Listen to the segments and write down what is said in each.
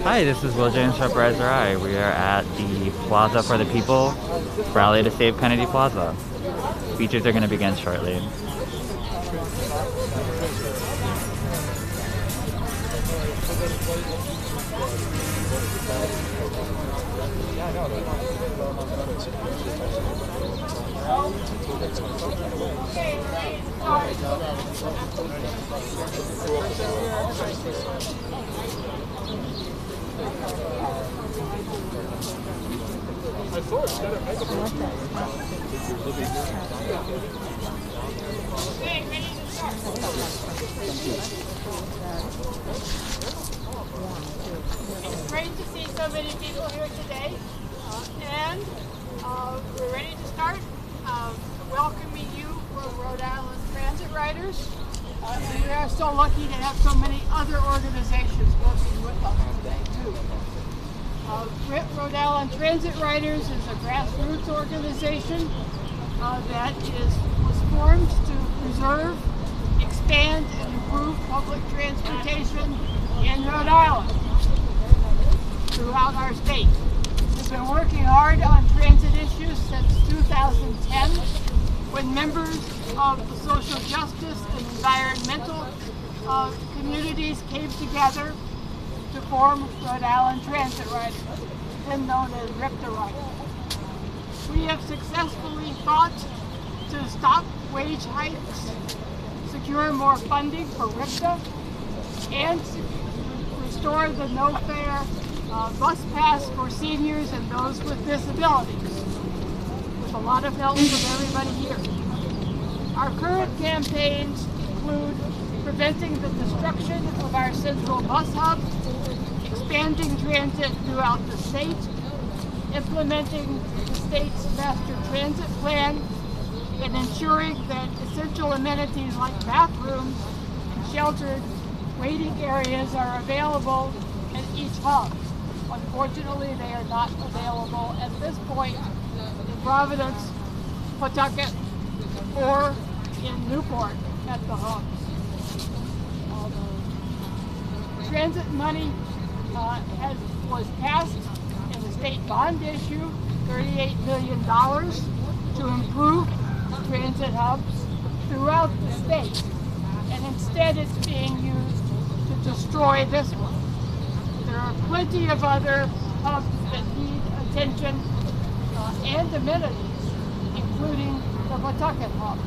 Hi, this is Will James from Rise. We are at the Plaza for the People, Rally to Save Kennedy Plaza. Speeches are going to begin shortly. It's great to see so many people here today, and we're ready to start. Welcoming you from Rhode Island Transit Riders. And we are so lucky to have so many other organizations working with us today, too. Rhode Island Transit Riders is a grassroots organization that was formed to preserve, expand, and improve public transportation in Rhode Island throughout our state. We've been working hard on transit issues since 2010, when members of the social justice and environmental communities came together to form Rhode Island Transit Riders, then known as RIPTA Riders. We have successfully fought to stop wage hikes, secure more funding for RIPTA, and restore the no-fare bus pass for seniors and those with disabilities, with a lot of help from everybody here. Our current campaigns include preventing the destruction of our central bus hub, expanding transit throughout the state, implementing the state's master transit plan, and ensuring that essential amenities like bathrooms and sheltered waiting areas are available at each hub. Unfortunately, they are not available at this point in Providence, Pawtucket, or in Newport at the hubs. Transit money was passed in the state bond issue, $38 million, to improve transit hubs throughout the state. And instead it's being used to destroy this one. There are plenty of other hubs that need attention and amenities, including the Pawtucket hub.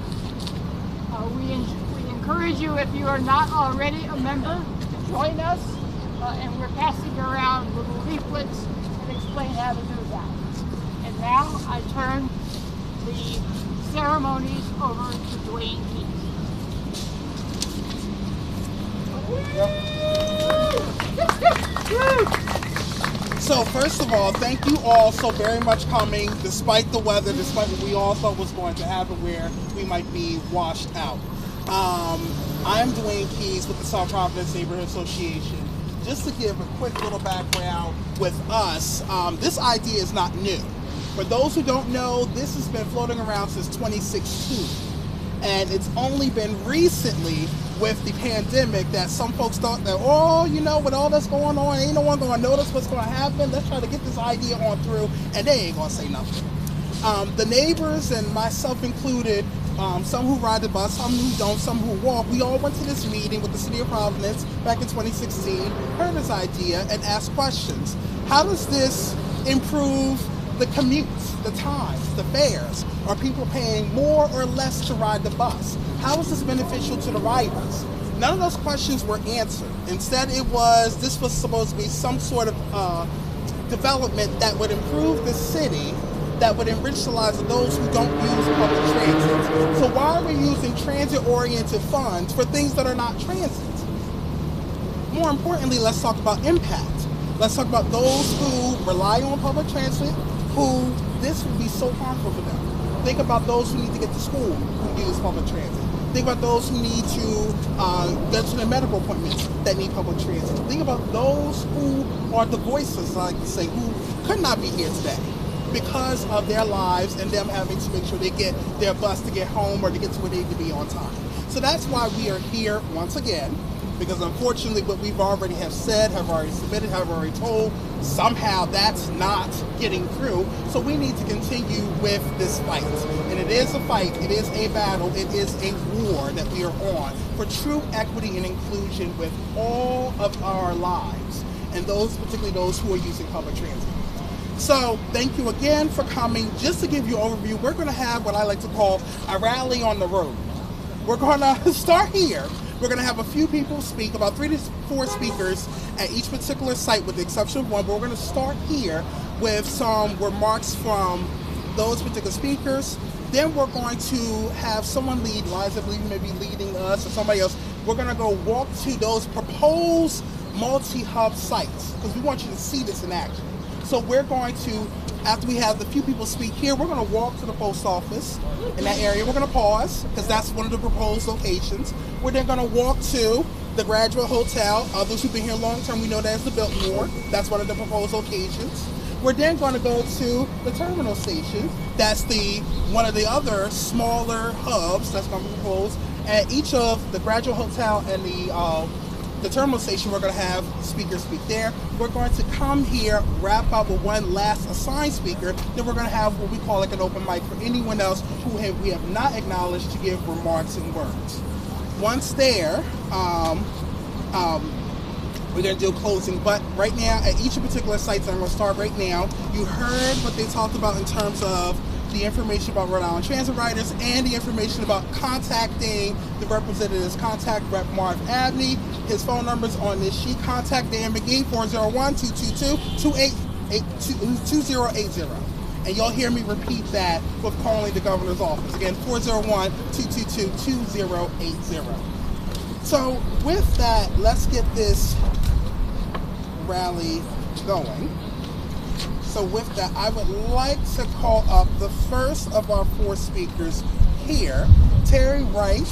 We encourage you, if you are not already a member, to join us, and we're passing around little leaflets that explain how to do that. And now I turn the ceremonies over to Dwayne Keys. So first of all, thank you all so very much coming, despite the weather, despite what we all thought was going to happen where we might be washed out. I'm Dwayne Keys with the South Providence Neighborhood Association. Just to give a quick little background with us, this idea is not new. For those who don't know, this has been floating around since 2016. And it's only been recently with the pandemic that some folks thought that, oh, you know, with all that's going on, ain't no one going to notice what's going to happen. Let's try to get this idea on through, and they ain't going to say nothing. The neighbors, and myself included, some who ride the bus, some who don't, some who walk, we all went to this meeting with the City of Providence back in 2016, heard this idea, and asked questions. How does this improve the commutes, the times, the fares? Are people paying more or less to ride the bus? How is this beneficial to the riders? None of those questions were answered. Instead, this was supposed to be some sort of development that would improve the city, that would enrich the lives of those who don't use public transit. So why are we using transit-oriented funds for things that are not transit? More importantly, let's talk about impact. Let's talk about those who rely on public transit, who this would be so harmful for them. Think about those who need to get to school who use public transit. Think about those who need to get to their medical appointments that need public transit. Think about those who are the voices, like I say, who could not be here today. because of their lives and them having to make sure they get their bus to get home or to get to where they need to be on time. So that's why we are here once again, because unfortunately what we've already have said, have already submitted, have already told, somehow that's not getting through. So we need to continue with this fight. And it is a fight, it is a battle, it is a war that we are on for true equity and inclusion with all of our lives, and those, particularly those who are using public transit. So thank you again for coming. Just to give you an overview, we're going to have what I like to call a rally on the road. We're going to start here. We're going to have a few people speak, about 3 to 4 speakers at each particular site with the exception of one, but we're going to start here with some remarks from those particular speakers. Then we're going to have someone lead, Liza, I believe you may be leading us, or somebody else. We're going to go walk to those proposed multi-hub sites, because we want you to see this in action. So we're going to, after we have the few people speak here, we're going to walk to the post office in that area. We're going to pause, because that's one of the proposed locations. We're then going to walk to the Graduate Hotel. Others who've been here long term, we know that as the Biltmore. That's one of the proposed locations. We're then going to go to the terminal station. That's one of the other smaller hubs that's going to be proposed. At each of the Graduate Hotel and the terminal station, we're going to have speakers speak there. We're going to come here, wrap up with one last assigned speaker. Then we're going to have what we call like an open mic for anyone else who we have not acknowledged to give remarks and words. Once there, we're going to do a closing, but right now at each particular sites, I'm going to start right now. You heard what they talked about in terms of the information about Rhode Island transit riders and the information about contacting the representatives. Contact Rep. Marv Abney. His phone number's on this sheet. Contact Dan McGee, 401-222-2080. And you'll hear me repeat that with calling the governor's office. Again, 401-222-2080. So with that, let's get this rally going. So with that, I would like to call up the first of our 4 speakers here, Terry Wright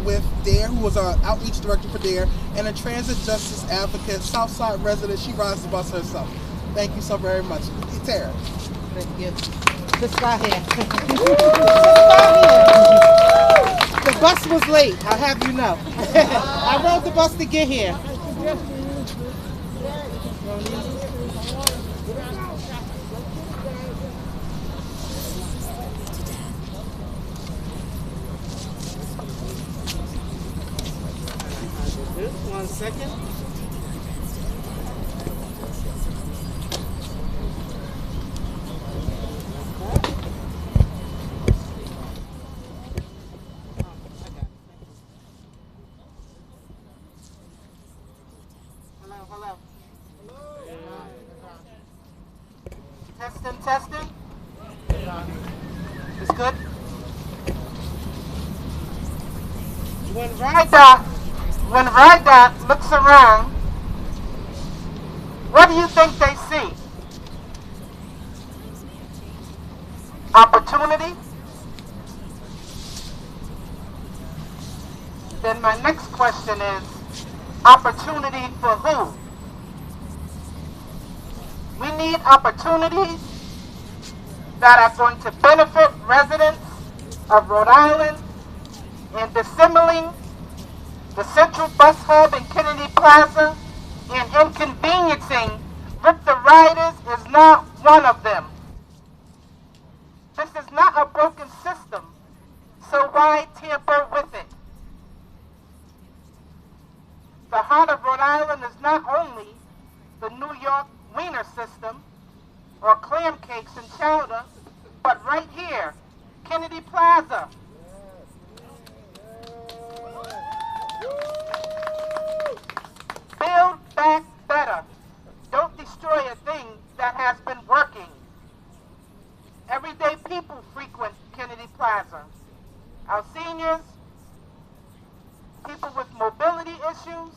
with DARE, who was an outreach director for DARE, and a transit justice advocate, Southside resident. She rides the bus herself. Thank you so very much. Hey, Terry. Thank you. Just got here. The bus was late, I'll have you know. I rode the bus to get here. One second. Hello. Testing. It's good. When Rhode looks around, what do you think they see? Opportunity? Then my next question is, opportunity for who? We need opportunities that are going to benefit residents of Rhode Island in dissembling the central bus hub in Kennedy Plaza and inconveniencing the riders is not one of them. This is not a broken system, so why tamper with it? The heart of Rhode Island is not only the New York wiener system or clam cakes and chowder, but right here, Kennedy Plaza. Build back better. Don't destroy a thing that has been working. Everyday people frequent Kennedy Plaza. Our seniors, people with mobility issues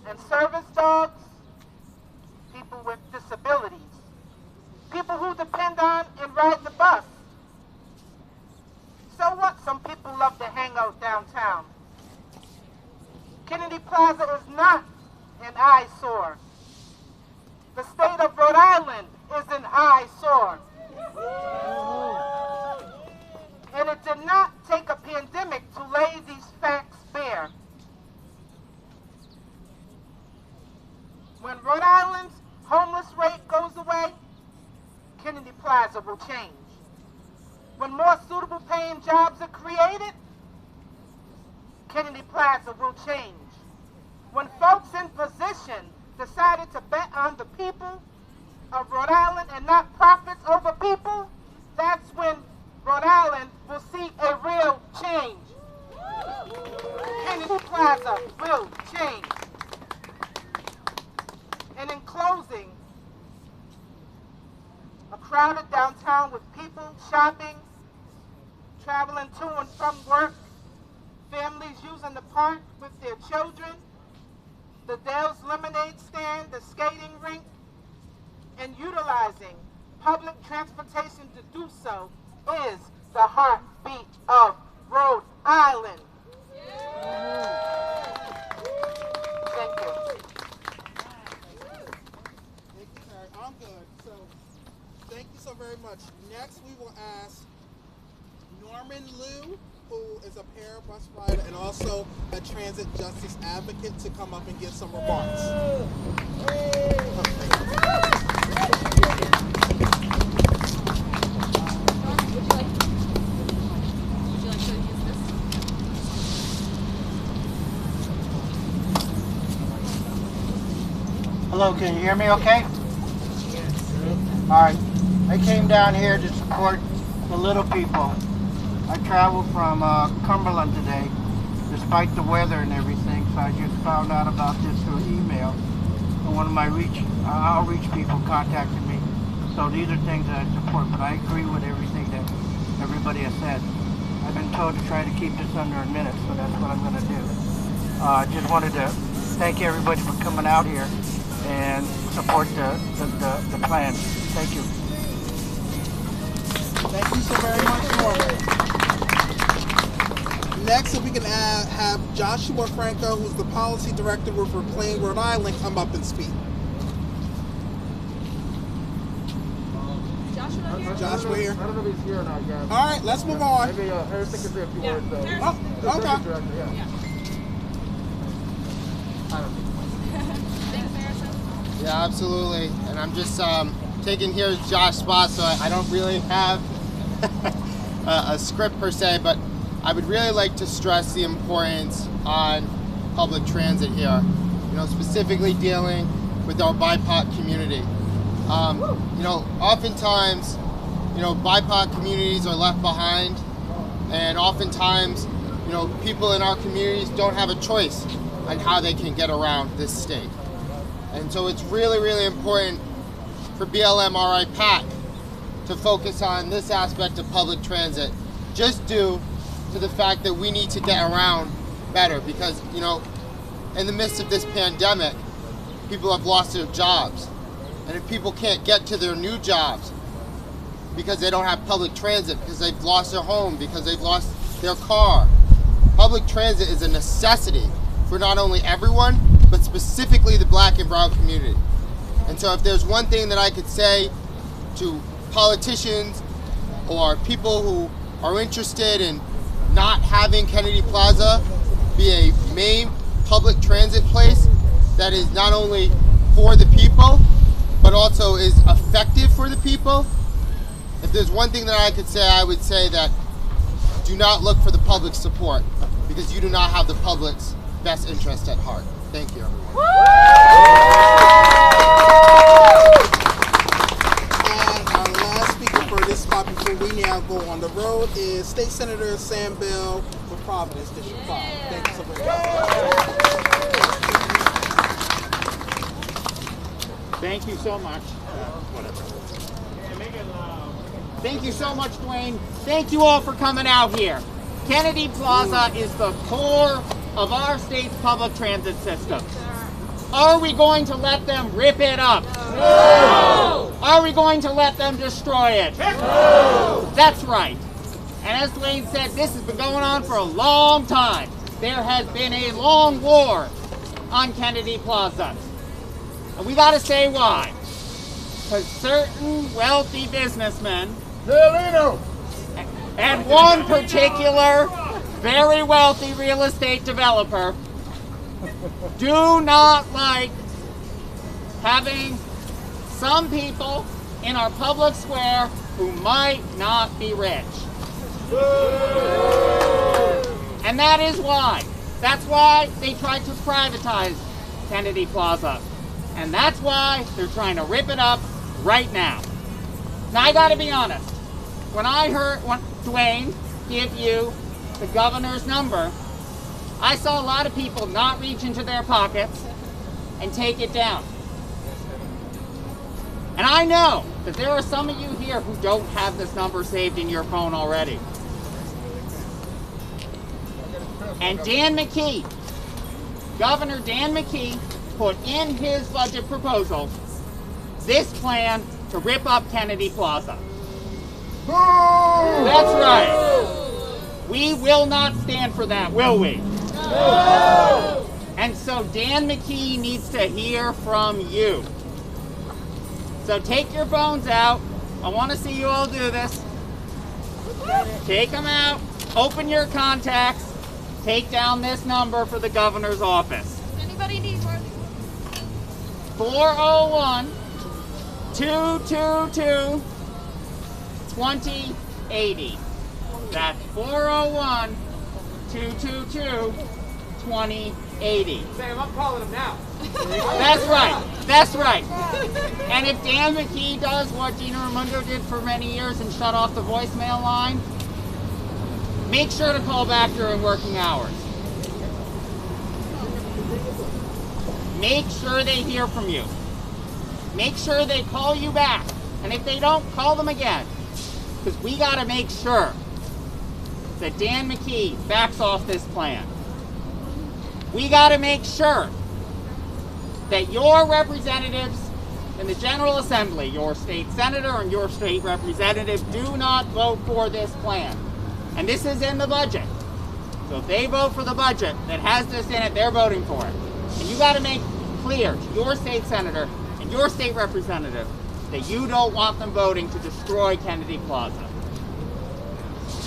and service dogs, people with disabilities, people who depend on and ride the bus. So what? Some people love to hang out downtown. Kennedy Plaza is not an eyesore. The state of Rhode Island is an eyesore. And it did not take a pandemic to lay these facts bare. When Rhode Island's homeless rate goes away, Kennedy Plaza will change. When more suitable paying jobs are created, Kennedy Plaza will change. When folks in position decided to bet on the people of Rhode Island and not profits over people, that's when Rhode Island will see a real change. Kennedy Plaza will change. And in closing, a crowded downtown with people shopping, traveling to and from work, families using the park with their children, the Dale's Lemonade Stand, the skating rink, and utilizing public transportation to do so is the heartbeat of Rhode Island. Thank you. Thank you, Karen. I'm good. So, thank you so very much. Next, we will ask Norman Liu, who is a para bus rider and also a transit justice advocate, to come up and give some remarks. Hello, can you hear me okay? Alright, I came down here to support the little people. I traveled from Cumberland today, despite the weather and everything, so I just found out about this through email. And one of my outreach people contacted me. So these are things that I support, but I agree with everything that everybody has said. I've been told to try to keep this under a minute, so that's what I'm going to do. I just wanted to thank everybody for coming out here and support the plan. Thank you. Thank you so very much, Norman. Next, if we can have Joshua Franco, who's the policy director for Plain, Rhode Island, come up and speak. Joshua here? I don't know if he's here or not, guys. All right, let's move on. Maybe Harrison can say a few words, though. Oh, okay. Director, yeah. I don't know. Yeah, absolutely. And I'm just taking here Josh's spot, so I don't really have a script per se, but I would really like to stress the importance on public transit here. You know, specifically dealing with our BIPOC community. You know, oftentimes, you know, BIPOC communities are left behind, and oftentimes, you know, people in our communities don't have a choice on how they can get around this state. And so it's really, really important for BLM-RI PAC to focus on this aspect of public transit, just due to the fact that we need to get around better, because, you know, in the midst of this pandemic, people have lost their jobs. And if people can't get to their new jobs because they don't have public transit, because they've lost their home, because they've lost their car, public transit is a necessity for not only everyone, but specifically the Black and brown community. And so if there's one thing that I could say to politicians or people who are interested in not having Kennedy Plaza be a main public transit place that is not only for the people, but also is effective for the people, if there's one thing that I could say, I would say that do not look for the public support, because you do not have the public's best interest at heart. Thank you, everyone. And our last speaker for this spot before we now go on the road is State Senator Sam Bell for Providence, District 5. Thank you so very much. Thank you so much. Thank you so much, Dwayne. Thank you all for coming out here. Kennedy Plaza is the core of our state's public transit system. Are we going to let them rip it up? No! Are we going to let them destroy it? No! That's right. And as Dwayne said, this has been going on for a long time. There has been a long war on Kennedy Plaza. And we gotta say why. Because certain wealthy businessmen And one particular very wealthy real estate developer do not like having some people in our public square who might not be rich. And that is why. That's why they tried to privatize Kennedy Plaza. And that's why they're trying to rip it up right now. Now I gotta be honest. When I heard Dwayne give you the governor's number, I saw a lot of people not reach into their pockets and take it down. And I know that there are some of you here who don't have this number saved in your phone already. And Dan McKee, Governor Dan McKee, put in his budget proposal this plan to rip up Kennedy Plaza. That's right. We will not stand for that, will we? No. And so Dan McKee needs to hear from you. So take your phones out. I want to see you all do this. Take them out. Open your contacts. Take down this number for the governor's office. Anybody need one? 401-222-2080. That's 401-222-2080. Sam, I'm calling him now. That's right. That's right. And if Dan McKee does what Gina Raimondo did for many years and shut off the voicemail line, make sure to call back during working hours. Make sure they hear from you. Make sure they call you back. And if they don't, call them again. Because we got to make sure that Dan McKee backs off this plan. We got to make sure that your representatives in the General Assembly, your state senator and your state representative, do not vote for this plan. And this is in the budget. So if they vote for the budget that has this in it, they're voting for it. And you got to make clear to your state senator and your state representative that you don't want them voting to destroy Kennedy Plaza.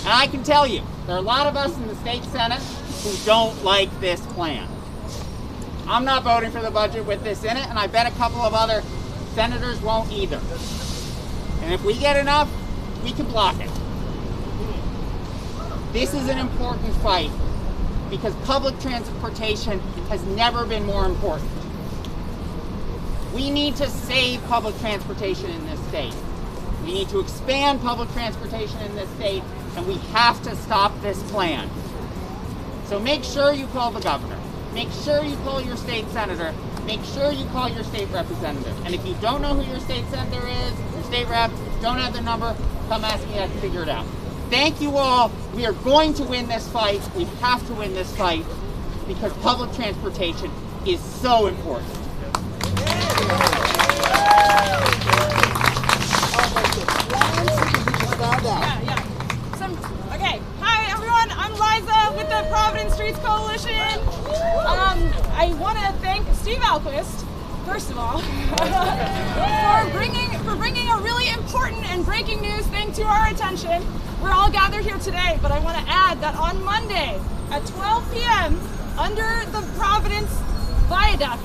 And I can tell you, there are a lot of us in the state Senate who don't like this plan. I'm not voting for the budget with this in it, and I bet a couple of other senators won't either. And if we get enough, we can block it. This is an important fight because public transportation has never been more important. We need to save public transportation in this state. We need to expand public transportation in this state, and we have to stop this plan. So make sure you call the governor. Make sure you call your state senator. Make sure you call your state representative. And if you don't know who your state senator is, your state rep, don't have their number, come ask me, I can figure it out. Thank you all. We are going to win this fight. We have to win this fight because public transportation is so important. Okay. Hi, everyone. I'm Liza with the Providence Streets Coalition. I want to thank Steve Alquist, first of all, for bringing a really important and breaking news thing to our attention. We're all gathered here today, but I want to add that on Monday at 12 p.m. under the Providence Viaduct,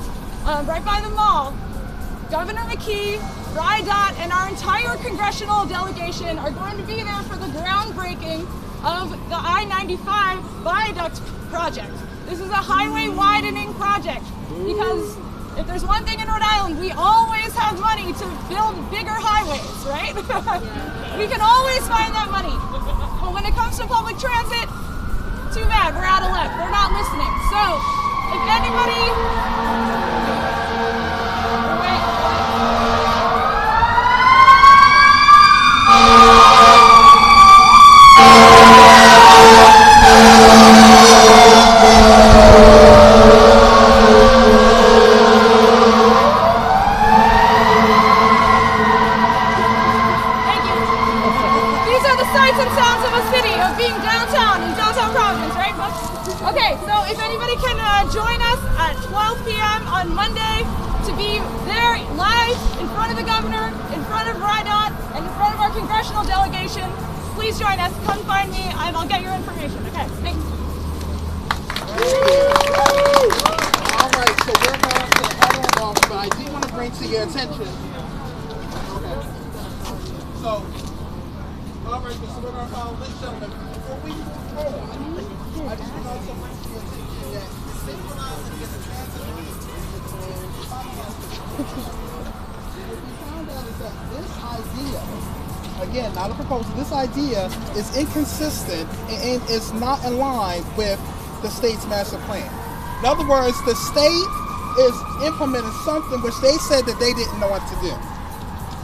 right by the mall, Governor McKee, Rhode, and our entire congressional delegation are going to be there for the groundbreaking of the I-95 Viaduct project. This is a highway widening project because if there's one thing in Rhode Island, we always have money to build bigger highways, right? We can always find that money. But when it comes to public transit, too bad, we're out of luck. They're not listening. So, if anybody... sights and sounds of a city, of being downtown in downtown Providence, right, folks? Okay, so if anybody can join us at 12 p.m. on Monday to be there live in front of the governor, in front of Rhode, and in front of our congressional delegation, please join us. Come find me, and I'll get your information. Okay, thanks. All right, so we're going to head on off, but I do want to bring to your attention. Okay. So, all right, so we're going to follow this gentleman. Before we move forward, I just want to also bring to your attention that synchronizing in the transit what we found out is that this idea, again, not a proposal, this idea is inconsistent and is not in line with the state's master plan. In other words, the state is implementing something which they said that they didn't know what to do.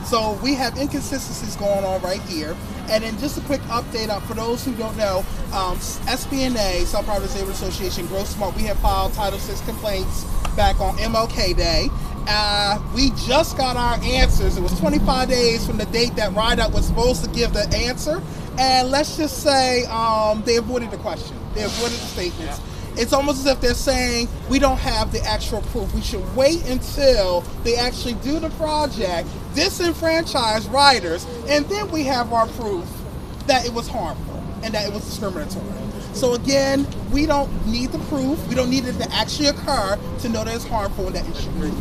So we have inconsistencies going on right here. And then just a quick update for those who don't know, SBNA, South Providence Neighborhood Association, Grow Smart, we have filed Title VI complaints back on MLK Day. We just got our answers. It was 25 days from the date that Viaduct was supposed to give the answer. And let's just say they avoided the question. They avoided the statements. Yeah. It's almost as if they're saying, we don't have the actual proof. We should wait until they actually do the project, disenfranchise riders, and then we have our proof that it was harmful and that it was discriminatory. So again, we don't need the proof. We don't need it to actually occur to know that it's harmful and that it should be.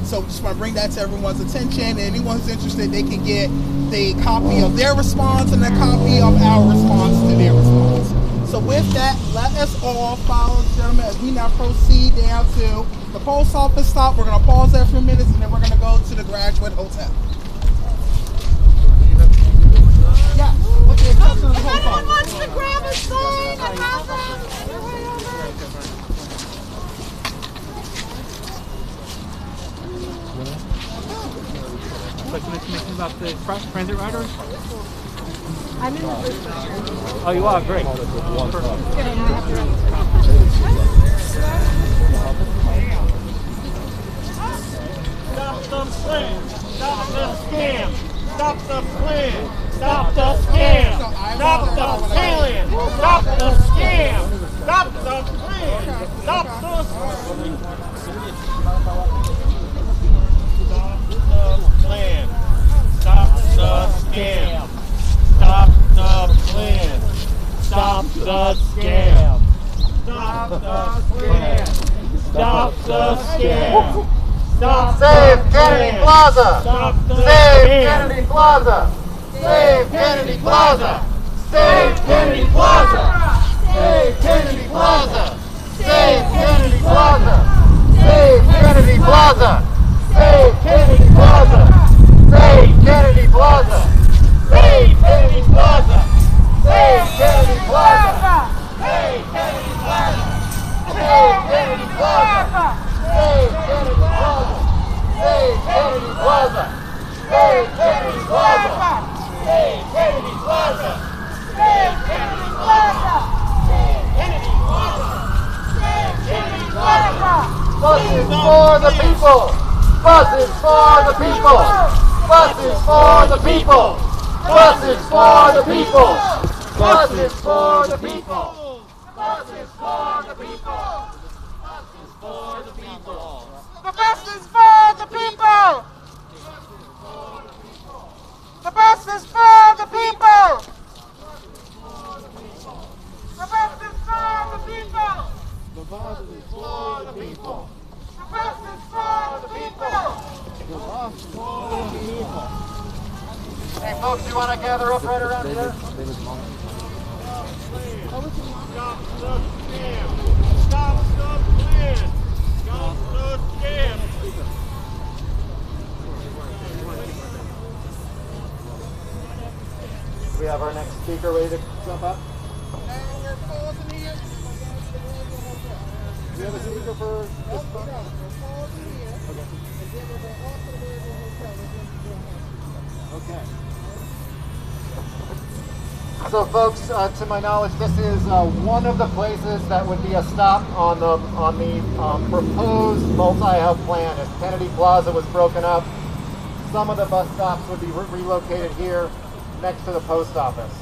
So just want to bring that to everyone's attention. And anyone who's interested, they can get the copy of their response and a copy of our response to their response. So with that, let us all follow the gentleman as we now proceed down to the post office stop. We're going to pause there for a few minutes and then we're going to go to the Graduate Hotel. Yeah. Okay, if anyone wants to grab a sign, I have them. They're way over. Question about the transit riders? I'm in the first row. Oh, you are? Great. Stop the plan! Stop the scam! Stop the plan! Stop the scam! Stop the alien! Stop the scam! Stop the plan! Stop the plan! Stop the scam! Stop the plan! Stop the scam! Stop the plan! Stop the scam! Stop Save Kennedy Plaza! Stop the Save Kennedy Plaza! Save Kennedy Plaza! Save Kennedy Plaza! Save Kennedy Plaza! Save Kennedy Plaza! Save Kennedy Plaza! Save Kennedy Plaza! Save Kennedy Plaza! Save Kennedy Plaza! Save Kennedy Plaza! Save Kennedy Plaza! Save Kennedy Plaza! Save Kennedy Plaza! Save Kennedy Plaza! Save Kennedy Plaza! Save Kennedy Plaza! Save Kennedy Plaza! Save Kennedy Plaza! Save Kennedy Plaza! Buses for the people! Buses for the people! Buses for the people! Buses for the people! Buses for the people! Buses for the people! Buses for the people! The bus is for the people! The bus is for the people! The bus is for the people! The bus is for the people! The bus is for the people! The bus is for the people! Hey folks, you want to gather up right around here? Stop the scam! Stop the plan! Stop the scam! Do we have our next speaker ready to jump up? We're pausing here. Do we have a speaker for this one? We're pausing here. And then we're going off to the Hotel. Okay. So folks, to my knowledge, this is one of the places that would be a stop on the proposed multi-hub plan. If Kennedy Plaza was broken up, some of the bus stops would be relocated here next to the post office.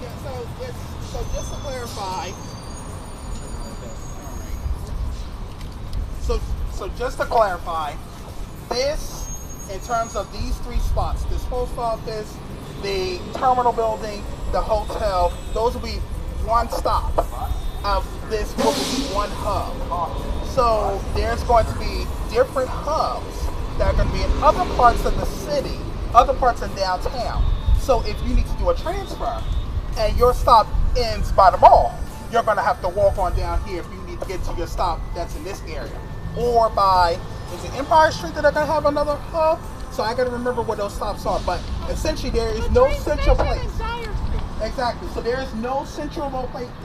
Yeah, so just to clarify. So just to clarify, this, in terms of these three spots, this post office, the terminal building, the hotel, those will be one stop of this will be one hub. So there's going to be different hubs that are going to be in other parts of the city, other parts of downtown. So if you need to do a transfer and your stop ends by the mall, you're going to have to walk on down here if you need to get to your stop that's in this area. Or by, is it Empire Street that are going to have another hub? So I got to remember where those stops are. But essentially there is no central place. Exactly. So there is no central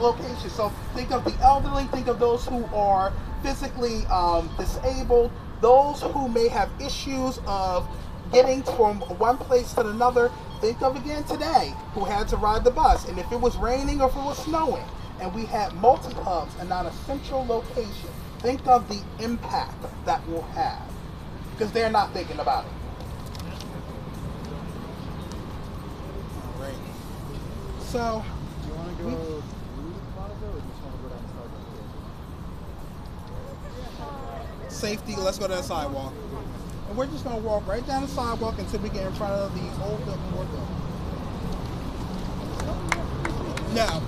location. So think of the elderly, think of those who are physically disabled, those who may have issues of getting from one place to another. Think of again today who had to ride the bus. And if it was raining or if it was snowing and we had multi-hubs and not a central location, think of the impact that will have. Because they're not thinking about it. All right. So, do you want to go through the plaza or just want to go down the sidewalk? Safety, let's go to the sidewalk. And we're just going to walk right down the sidewalk until we get in front of the old Biltmore building. No.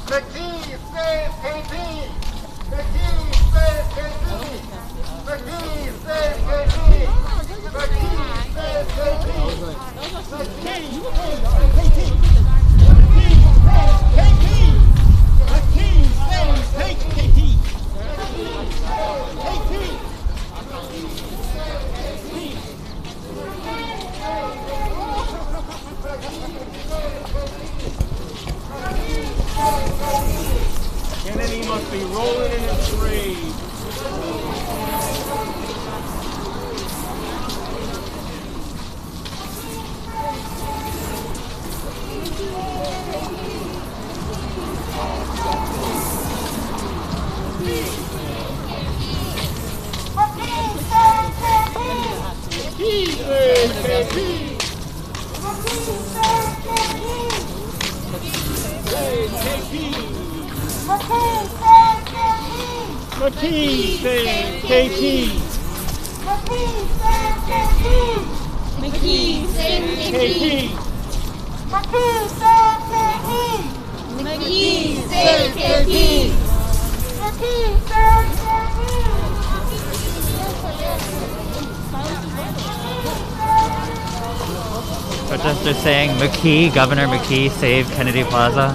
The Keys save KP! The Keys save KP! The Keys save KP! The Keys save KP! The Keys save KP! Kennedy must be rolling in his grave. McKee save KP. McKee save KP. McKee save KP! McKee save KP. McKee save KP! Protesters saying McKee, Governor McKee, saved Kennedy Plaza.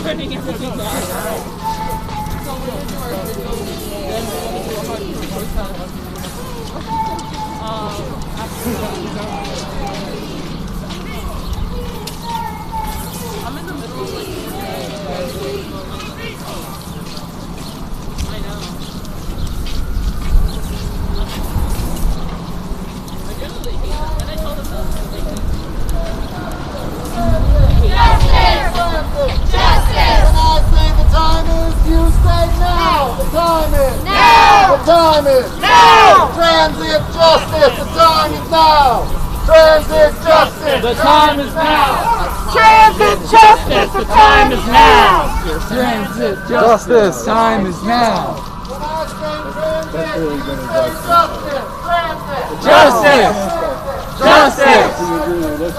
Turning everything down. I'm in the middle of I know. I really hate that. And I told them that. Justice! Justice! When I say the time is, you say now! The time is! Now! The time is! Now! Transit justice! The time is now! Transit justice! The time is now! Transit justice! The time is now! Transit justice. Time is now. When I say transit, you say justice! Transit! Justice! Justice!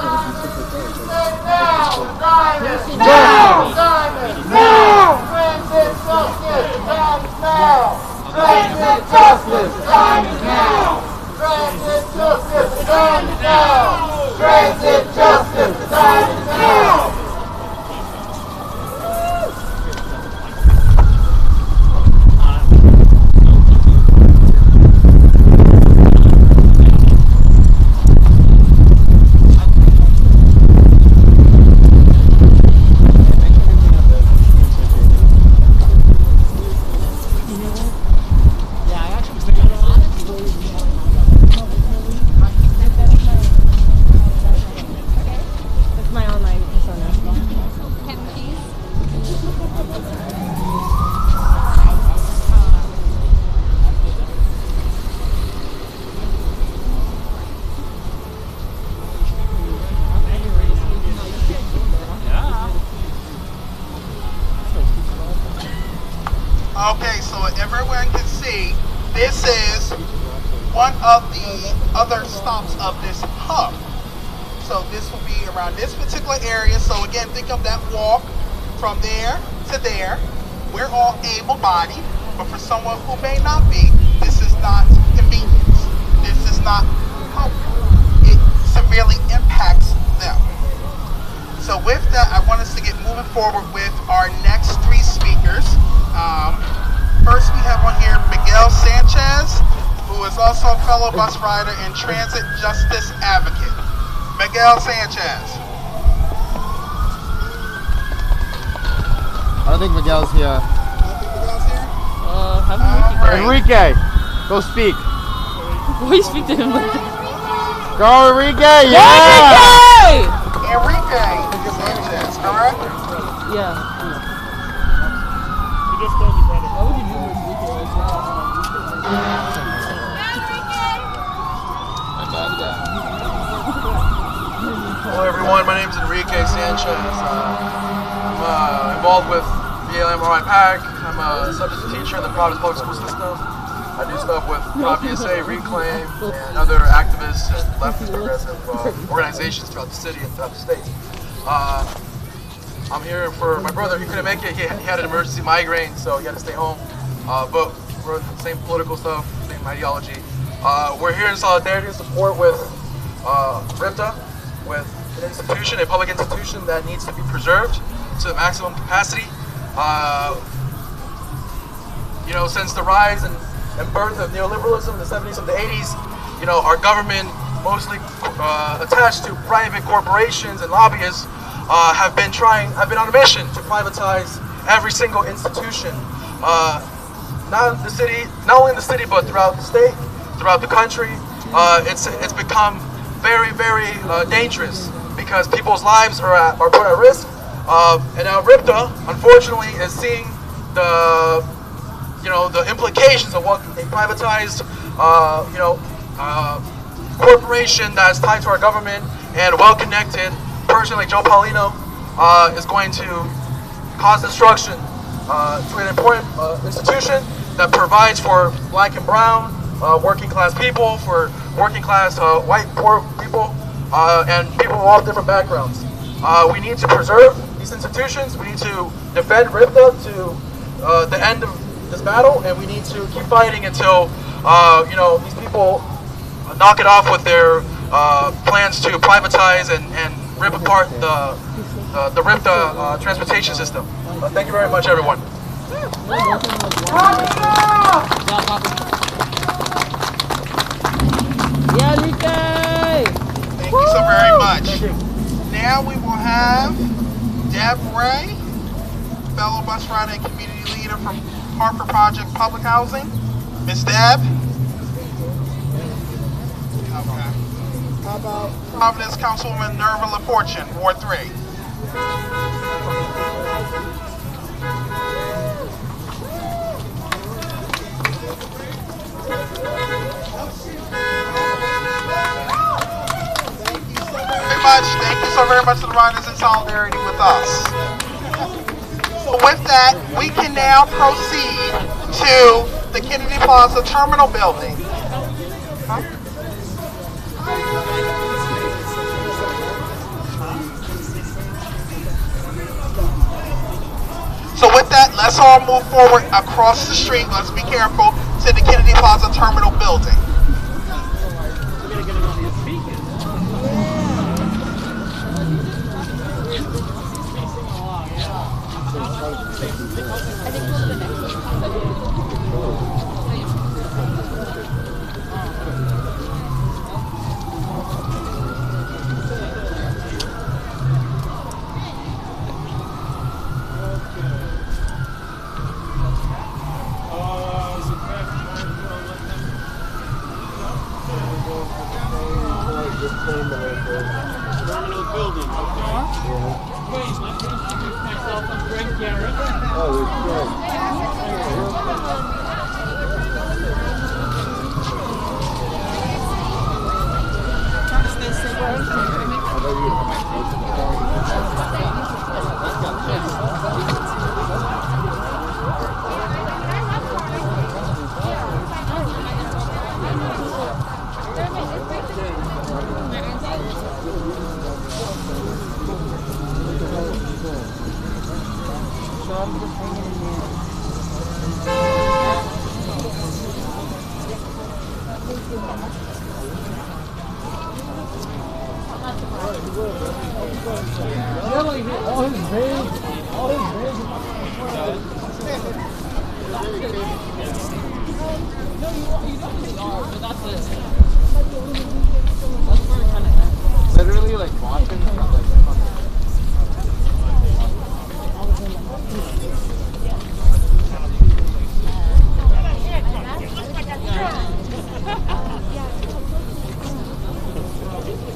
Now! The time is Now! The time is now! Transit justice! The time is now! Transit justice! The time is now! Transit justice! The time is now! Transit justice! The time is now! Okay, so everyone can see, this is one of the other stops of this hub. So this will be around this particular area. So again, think of that walk from there to there. We're all able-bodied, but for someone who may not be, this is not convenience. This is not comfort. It severely impacts them. So with that, I want us to get moving forward with our next three speakers. First, we have on here Miguel Sanchez, who is also a fellow bus rider and transit justice advocate. Miguel Sanchez. I don't think Miguel's here. Enrique, go speak. We speak to him like Go Enrique, yeah! Enrique Sanchez, correct? Yeah. Hello everyone, my name is Enrique Sanchez. I'm involved with BLM PAC. I'm a subject teacher in the Providence public school system. I do stuff with PSA, Reclaim, and other activists and leftist progressive organizations throughout the city and throughout the state. I'm here for my brother. He couldn't make it. He had an emergency migraine, so he had to stay home. But we're the same political stuff, same ideology. We're here in solidarity and support with RIPTA, with an institution, a public institution that needs to be preserved to the maximum capacity. You know, since the rise and birth of neoliberalism in the 70s and the 80s, you know, our government, mostly attached to private corporations and lobbyists, have been on a mission to privatize every single institution, not only in the city, but throughout the state, throughout the country. It's become very, very dangerous because people's lives are put at risk. And now RIPTA, unfortunately, is seeing the implications of what a privatized, corporation that is tied to our government and well-connected person like Joe Paulino is going to cause destruction to an important institution that provides for black and brown, working class people, for working class white poor people, and people of all different backgrounds. We need to preserve these institutions. We need to defend RIPTA to the end of this battle, and we need to keep fighting until these people knock it off with their plans to privatize and rip apart the RIPTA transportation system. Thank you very much, everyone. Thank you so very much. Now we will have Deb Ray, fellow bus rider and community leader from Harper Project Public Housing. Ms. Deb. Okay. How about Providence Councilwoman Nerva LaFortune, Ward 3. Thank you so very much to the riders in solidarity with us. So with that, we can now proceed to the Kennedy Plaza Terminal Building. So with that, let's all move forward across the street. Let's be careful to the Kennedy Plaza Terminal Building. Terminal building, okay? Wait, let me introduce myself. I'm Garrett. Oh, it's great. Literally, like, watching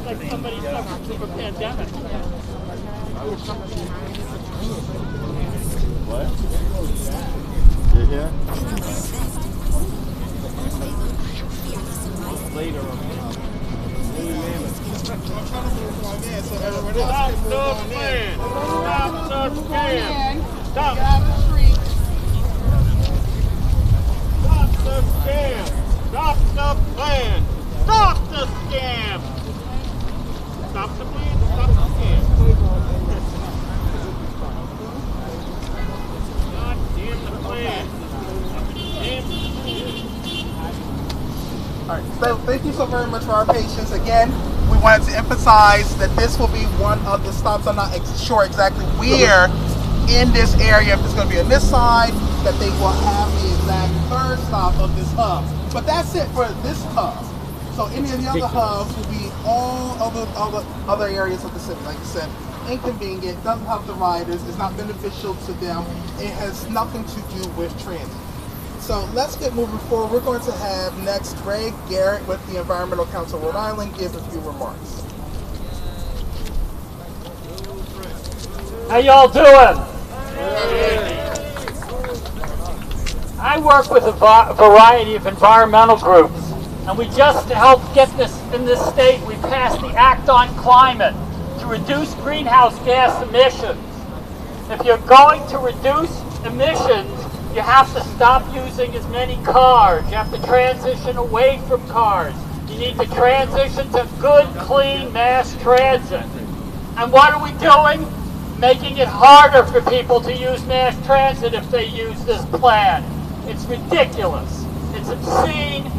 Like somebody suffered through a pandemic. What? You're here? Later on. I'm trying to move my man so everyone else Stop can move the on plan. in. Stop the scam. Stop. Get out the street. Stop the scam. Stop the plan. Stop the scam. Stop the plan. Stop the scam. God damn the plan. Damn the plan. All right, so thank you so very much for our patience. Again, we wanted to emphasize that this will be one of the stops. I'm not sure exactly where in this area, if it's going to be on this side, that they will have the exact third stop of this hub. But that's it for this hub. So any of the other hubs will be all other areas of the city. Like I said, inconvenient, doesn't help the riders, it's not beneficial to them. It has nothing to do with transit. So let's get moving forward. We're going to have next Greg Garrett with the Environmental Council of Rhode Island give a few remarks. How y'all doing? I work with a variety of environmental groups, and we just helped get this in this state. We passed the Act on Climate to reduce greenhouse gas emissions. If you're going to reduce emissions, you have to stop using as many cars. You have to transition away from cars. You need to transition to good, clean mass transit. And what are we doing? Making it harder for people to use mass transit if they use this plan. It's ridiculous. It's obscene,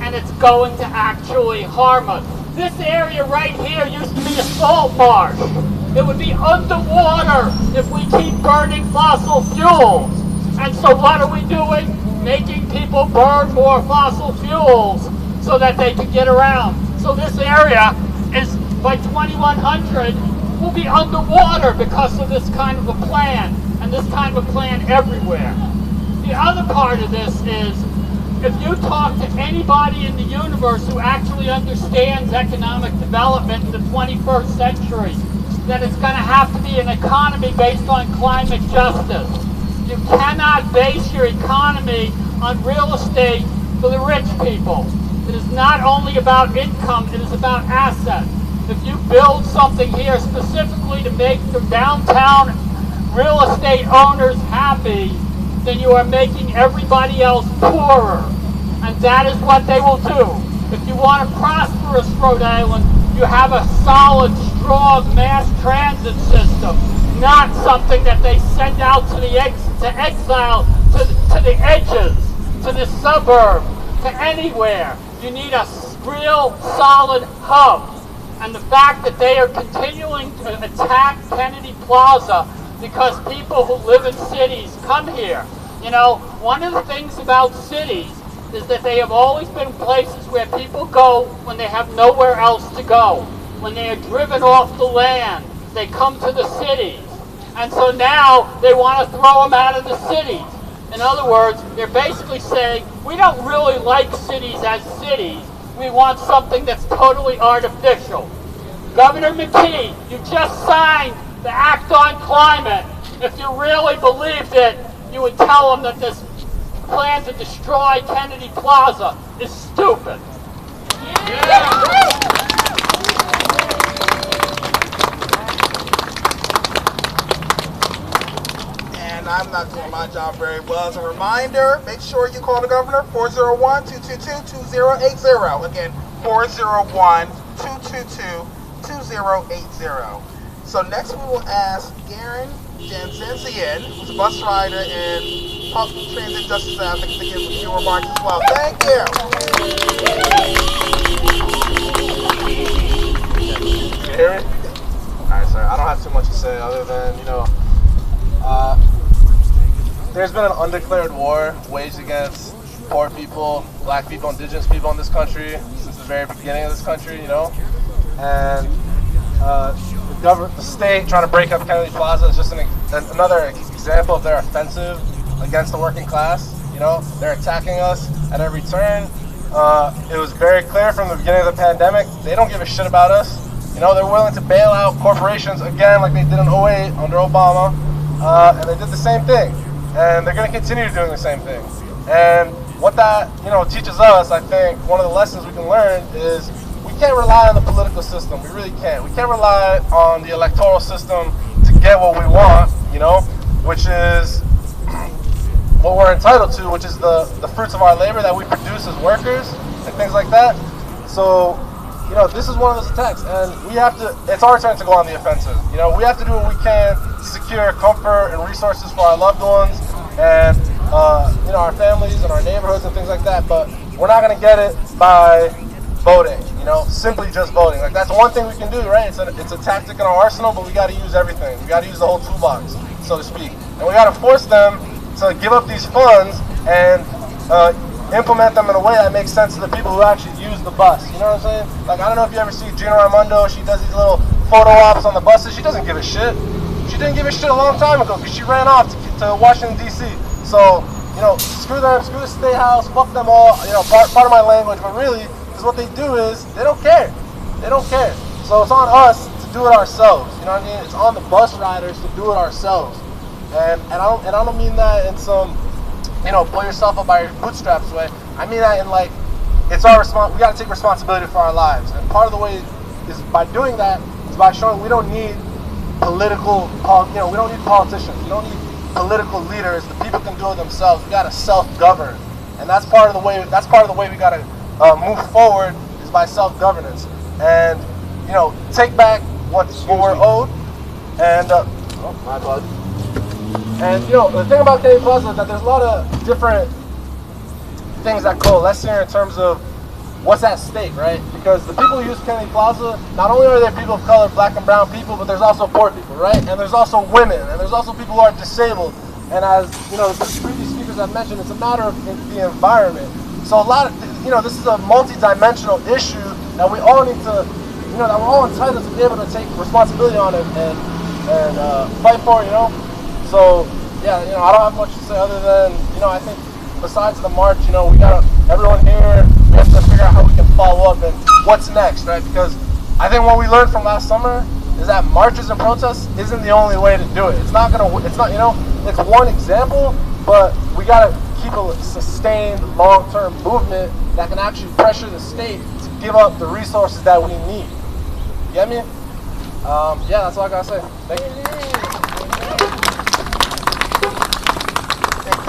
and it's going to actually harm us. This area right here used to be a salt marsh. It would be underwater if we keep burning fossil fuels. And so what are we doing? Making people burn more fossil fuels so that they can get around. So this area is, by 2100, will be underwater because of this kind of a plan, and this kind of a plan everywhere. The other part of this is, if you talk to anybody in the universe who actually understands economic development in the 21st century, then it's going to have to be an economy based on climate justice. You cannot base your economy on real estate for the rich people. It is not only about income, it is about assets. If you build something here specifically to make the downtown real estate owners happy, then you are making everybody else poorer. And that is what they will do. If you want a prosperous Rhode Island, you have a solid, strong mass transit system, not something that they send out to exile, to the edges, to the suburb, to anywhere. You need a real solid hub. And the fact that they are continuing to attack Kennedy Plaza because people who live in cities come here. You know, one of the things about cities is that they have always been places where people go when they have nowhere else to go. When they are driven off the land, they come to the cities. And so now they want to throw them out of the cities. In other words, they're basically saying, we don't really like cities as cities. We want something that's totally artificial. Governor McKee, you just signed the Act on Climate. If you really believed it, you would tell them that this plan to destroy Kennedy Plaza is stupid. And I'm not doing my job very well. As a reminder, make sure you call the governor, 401-222-2080. Again, 401-222-2080. So next we will ask Garrett Janzenzian, who's a bus rider and public transit justice advocate, to give a few remarks as well. Thank you. Can you hear me? Alright, sorry. I don't have too much to say other than, there's been an undeclared war waged against poor people, black people, indigenous people in this country since the very beginning of this country, and the state trying to break up Kennedy Plaza is just another example of their offensive against the working class. They're attacking us at every turn. It was very clear from the beginning of the pandemic, they don't give a shit about us. They're willing to bail out corporations again like they did in 2008 under Obama, and they did the same thing. And they're going to continue doing the same thing. And what that, teaches us, I think, one of the lessons we can learn is we can't rely on the political system. We really can't. We can't rely on the electoral system to get what we want, which is what we're entitled to, which is the fruits of our labor that we produce as workers and things like that. So, this is one of those attacks, and it's our turn to go on the offensive. We have to do what we can to secure comfort and resources for our loved ones and, our families and our neighborhoods and things like that, but we're not going to get it by voting, simply just voting. Like, that's one thing we can do, right? It's a tactic in our arsenal, but we got to use everything. We got to use the whole toolbox, so to speak. And we got to force them to give up these funds and implement them in a way that makes sense to the people who actually use the bus. You know what I'm saying? Like, I don't know if you ever see Gina Raimondo. She does these little photo ops on the buses. She doesn't give a shit. She didn't give a shit a long time ago because she ran off to Washington, D.C. So, screw them, screw the State House, fuck them all, part of my language, but really, because what they do is, they don't care. They don't care. So it's on us to do it ourselves, you know what I mean? It's on the bus riders to do it ourselves. And I don't mean that in some, pull yourself up by your bootstraps way. I mean that in it's our we got to take responsibility for our lives. And part of the way is by doing that is by showing we don't need we don't need politicians. We don't need political leaders. The people can do it themselves. We got to self-govern, and that's part of the way. That's part of the way we got to move forward is by self-governance, and take back what we're owed. And my bad. And the thing about Kennedy Plaza is that there's a lot of different things that coalesce here in terms of what's at stake, right? Because the people who use Kennedy Plaza, not only are there people of color, black and brown people, but there's also poor people, right? And there's also women, and there's also people who are disabled. And as the previous speakers have mentioned, it's a matter of the environment. So a lot of, this is a multi-dimensional issue that we all need to, that we're all entitled to be able to take responsibility on it and fight for, So, yeah, I don't have much to say other than, I think besides the march, we got everyone here, we have to figure out how we can follow up and what's next, right? Because I think what we learned from last summer is that marches and protests isn't the only way to do it. It's not, it's one example, but we got to keep a sustained long-term movement that can actually pressure the state to give up the resources that we need. You get me? Yeah, that's all I got to say. Thank you.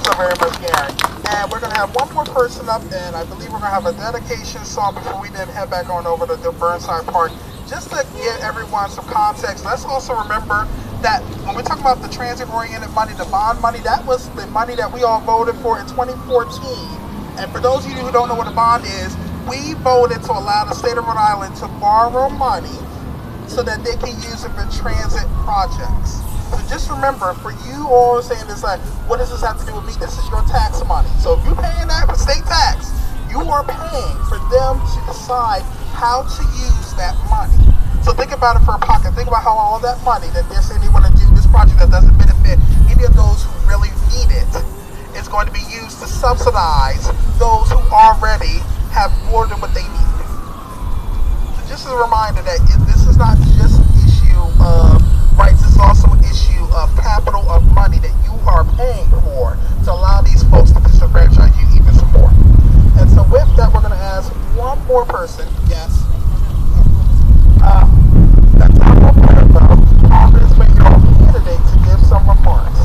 So very much, Garrett. And we're going to have one more person up, and I believe we're going to have a dedication song before we then head back on over to the Burnside Park. Just to give everyone some context, let's also remember that when we're talking about the transit-oriented money, the bond money, that was the money that we all voted for in 2014. And for those of you who don't know what a bond is, we voted to allow the state of Rhode Island to borrow money so that they can use it for transit projects. So just remember, for you all saying this, what does this have to do with me? This is your tax money. So if you're paying that for state tax, you are paying for them to decide how to use that money. So think about it for a pocket. Think about how all that money that they're saying they want to do this project that doesn't benefit any of those who really need it is going to be used to subsidize those who already have more than what they need. So just as a reminder that this is not just an issue of rights, it's also an issue of capital, of money that you are paying for to allow these folks to disenfranchise you even some more. And so with that, we're going to ask one more person, yes, that's not what we're about, Congress for your candidate to give some remarks.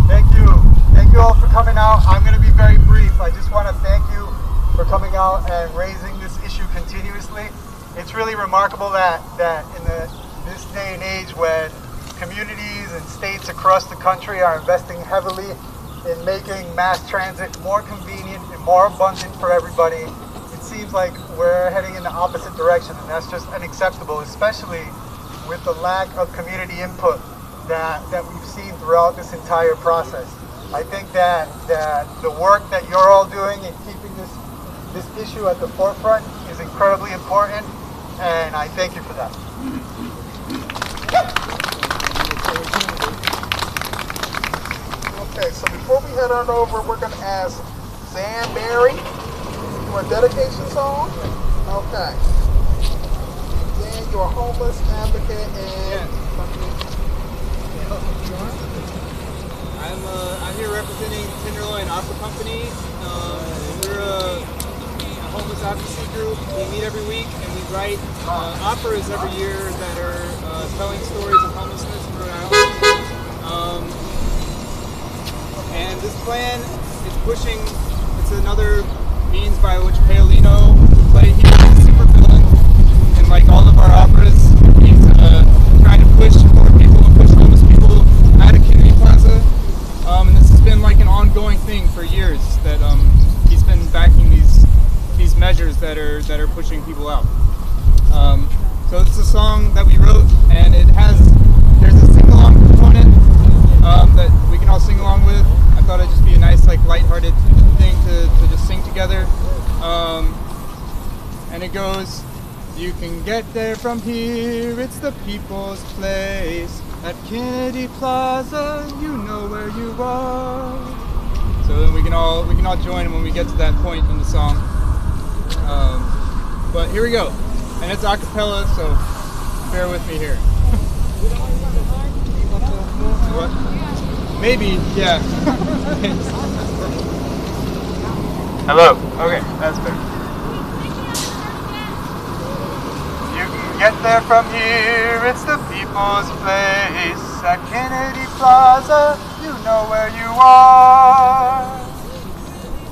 Thank you all for coming out. I'm going to be very brief. I just want to thank you for coming out and raising this issue, really remarkable that in this day and age when communities and states across the country are investing heavily in making mass transit more convenient and more abundant for everybody, it seems like we're heading in the opposite direction, and that's just unacceptable, especially with the lack of community input that we've seen throughout this entire process. I think that the work that you're all doing in keeping this issue at the forefront is incredibly important, and I thank you for that. Okay, so before we head on over, we're going to ask Zan Barry for a dedication song. Okay. Zan, you're a homeless advocate and... I'm here representing Tenderloin Opera Company. We're a homeless advocacy group. We meet every week and we write operas every year that are telling stories of homelessness in Rhode Island. And this plan is pushing, it's another means by which Paolino would play. He's a super villain, and like all of our operas, he's trying to push more people and push homeless people out of Kennedy Plaza. And this has been like an ongoing thing for years that he's been backing these measures that are pushing people out. So it's a song that we wrote, and there's a sing-along component that we can all sing along with. I thought it'd just be a nice, like, lighthearted thing to just sing together. And it goes, you can get there from here, it's the people's place. At Kennedy Plaza, you know where you are. So then we can all join when we get to that point in the song. But here we go, and it's a cappella, so bear with me here. What? Maybe, yeah. Hello. Okay, that's better. You can get there from here, it's the people's place. At Kennedy Plaza, you know where you are.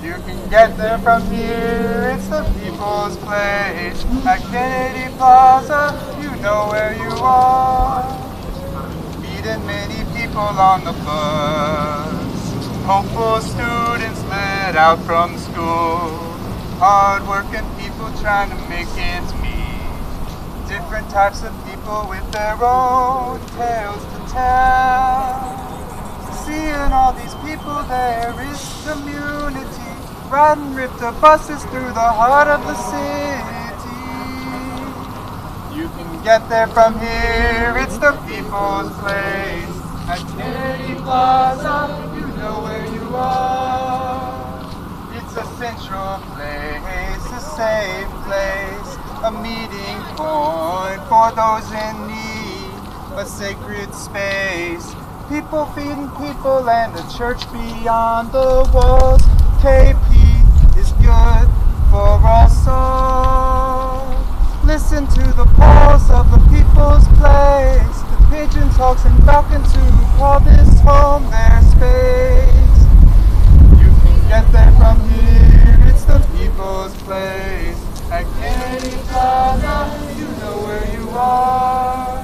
You can get there from here, it's the people's place. At Kennedy Plaza, you know where you are. Meeting many people on the bus, hopeful students let out from school, hard-working people trying to make ends meet, different types of people with their own tales to tell. Seeing all these people, there is community, riding ripped-up buses through the heart of the city. You can get there from here, it's the people's place. At Kennedy Plaza, you know where you are. It's a central place, a safe place, a meeting point for those in need, a sacred space. People feeding people and a church beyond the walls. KP is good for us all. Listen to the pulse of the people's place. The pigeons, hawks, and falcons who call this home their space. You can get there from here, it's the people's place. At Kennedy Plaza, you know where you are.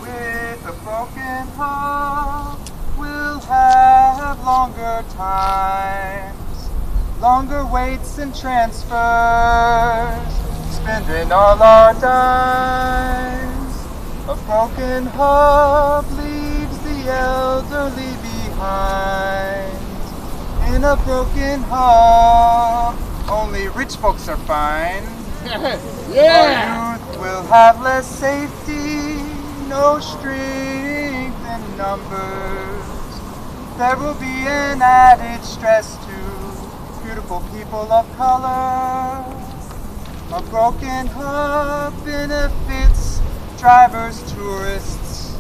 With a broken heart, we'll have longer times, longer waits and transfers, spending all our dimes. A broken hub leaves the elderly behind. In a broken hub, only rich folks are fine. Yeah. Our youth will have less safety, no strength in numbers. There will be an added stress to beautiful people of color. A broken hub benefits drivers, tourists.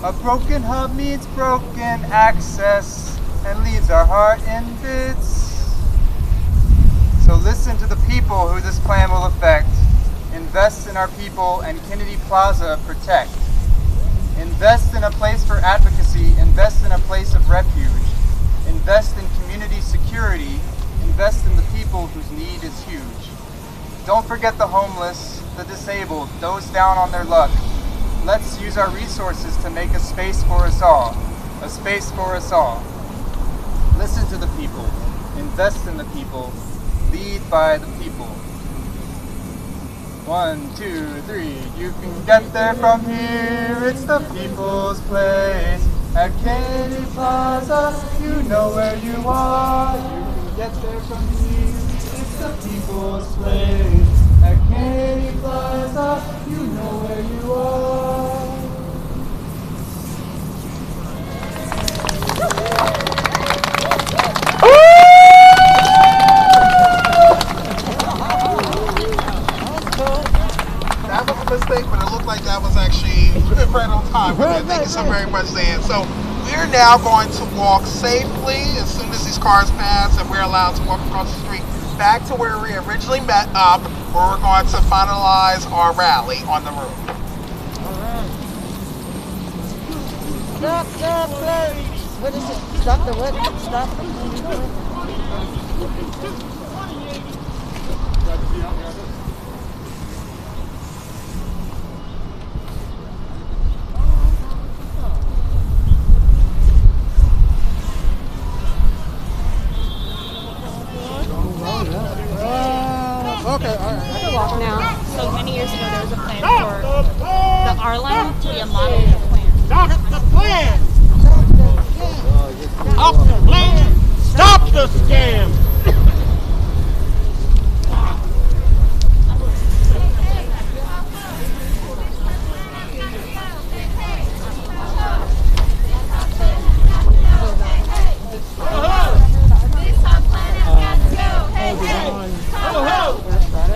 A broken hub means broken access and leaves our heart in bits. So listen to the people who this plan will affect. Invest in our people and Kennedy Plaza protect. Invest in a place for advocacy, invest in a place of refuge. Invest in community security, invest in the people whose need is huge. Don't forget the homeless, the disabled, those down on their luck. Let's use our resources to make a space for us all. A space for us all. Listen to the people. Invest in the people. Lead by the people. 1, 2, 3. You can get there from here. It's the people's place. At Kennedy Plaza, you know where you are. You can get there from here. It's the people's place. At Kennedy Plaza, you know where you are. That was a mistake, but it looked like that was actually right on time. Thank you so very much, Dan. So we're now going to walk safely as soon as these cars pass and we're allowed to walk across the street back to where we originally met up, where we're going to finalize our rally on the road. Stop, what is it? Stop the what? Stop. Okay, all right. I can walk now. So many years ago, there was a plan for the R line to be a model plan. Stop the plan! Stop the plan! Stop the scam!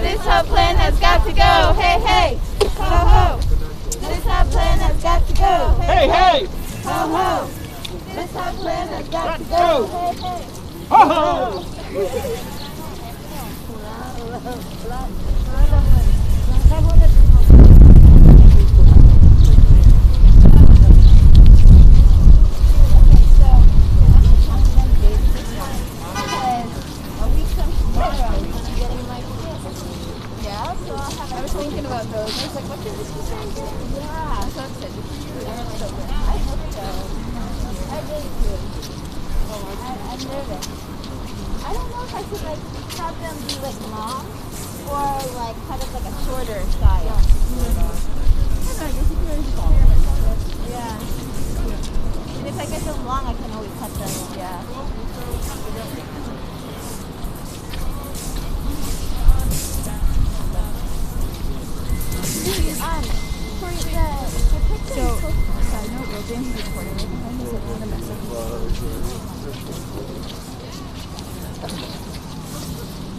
This whole plan has got to go. Hey, hey. Ho, ho. This whole plan has got to go. Hey, hey. Ho, ho. This whole plan has got to go. Hey, hey. Ho, ho. I was thinking about those. I was like, what did this be saying? Yeah, so excited for you. I hope so. I really do. I'm nervous. I don't know if I should like have them be like long or like kind of like a shorter style. Yeah. And if I get them long, I can always cut them. Yeah. For the picture, so, side note, we're being recorded. I'm going to send a message.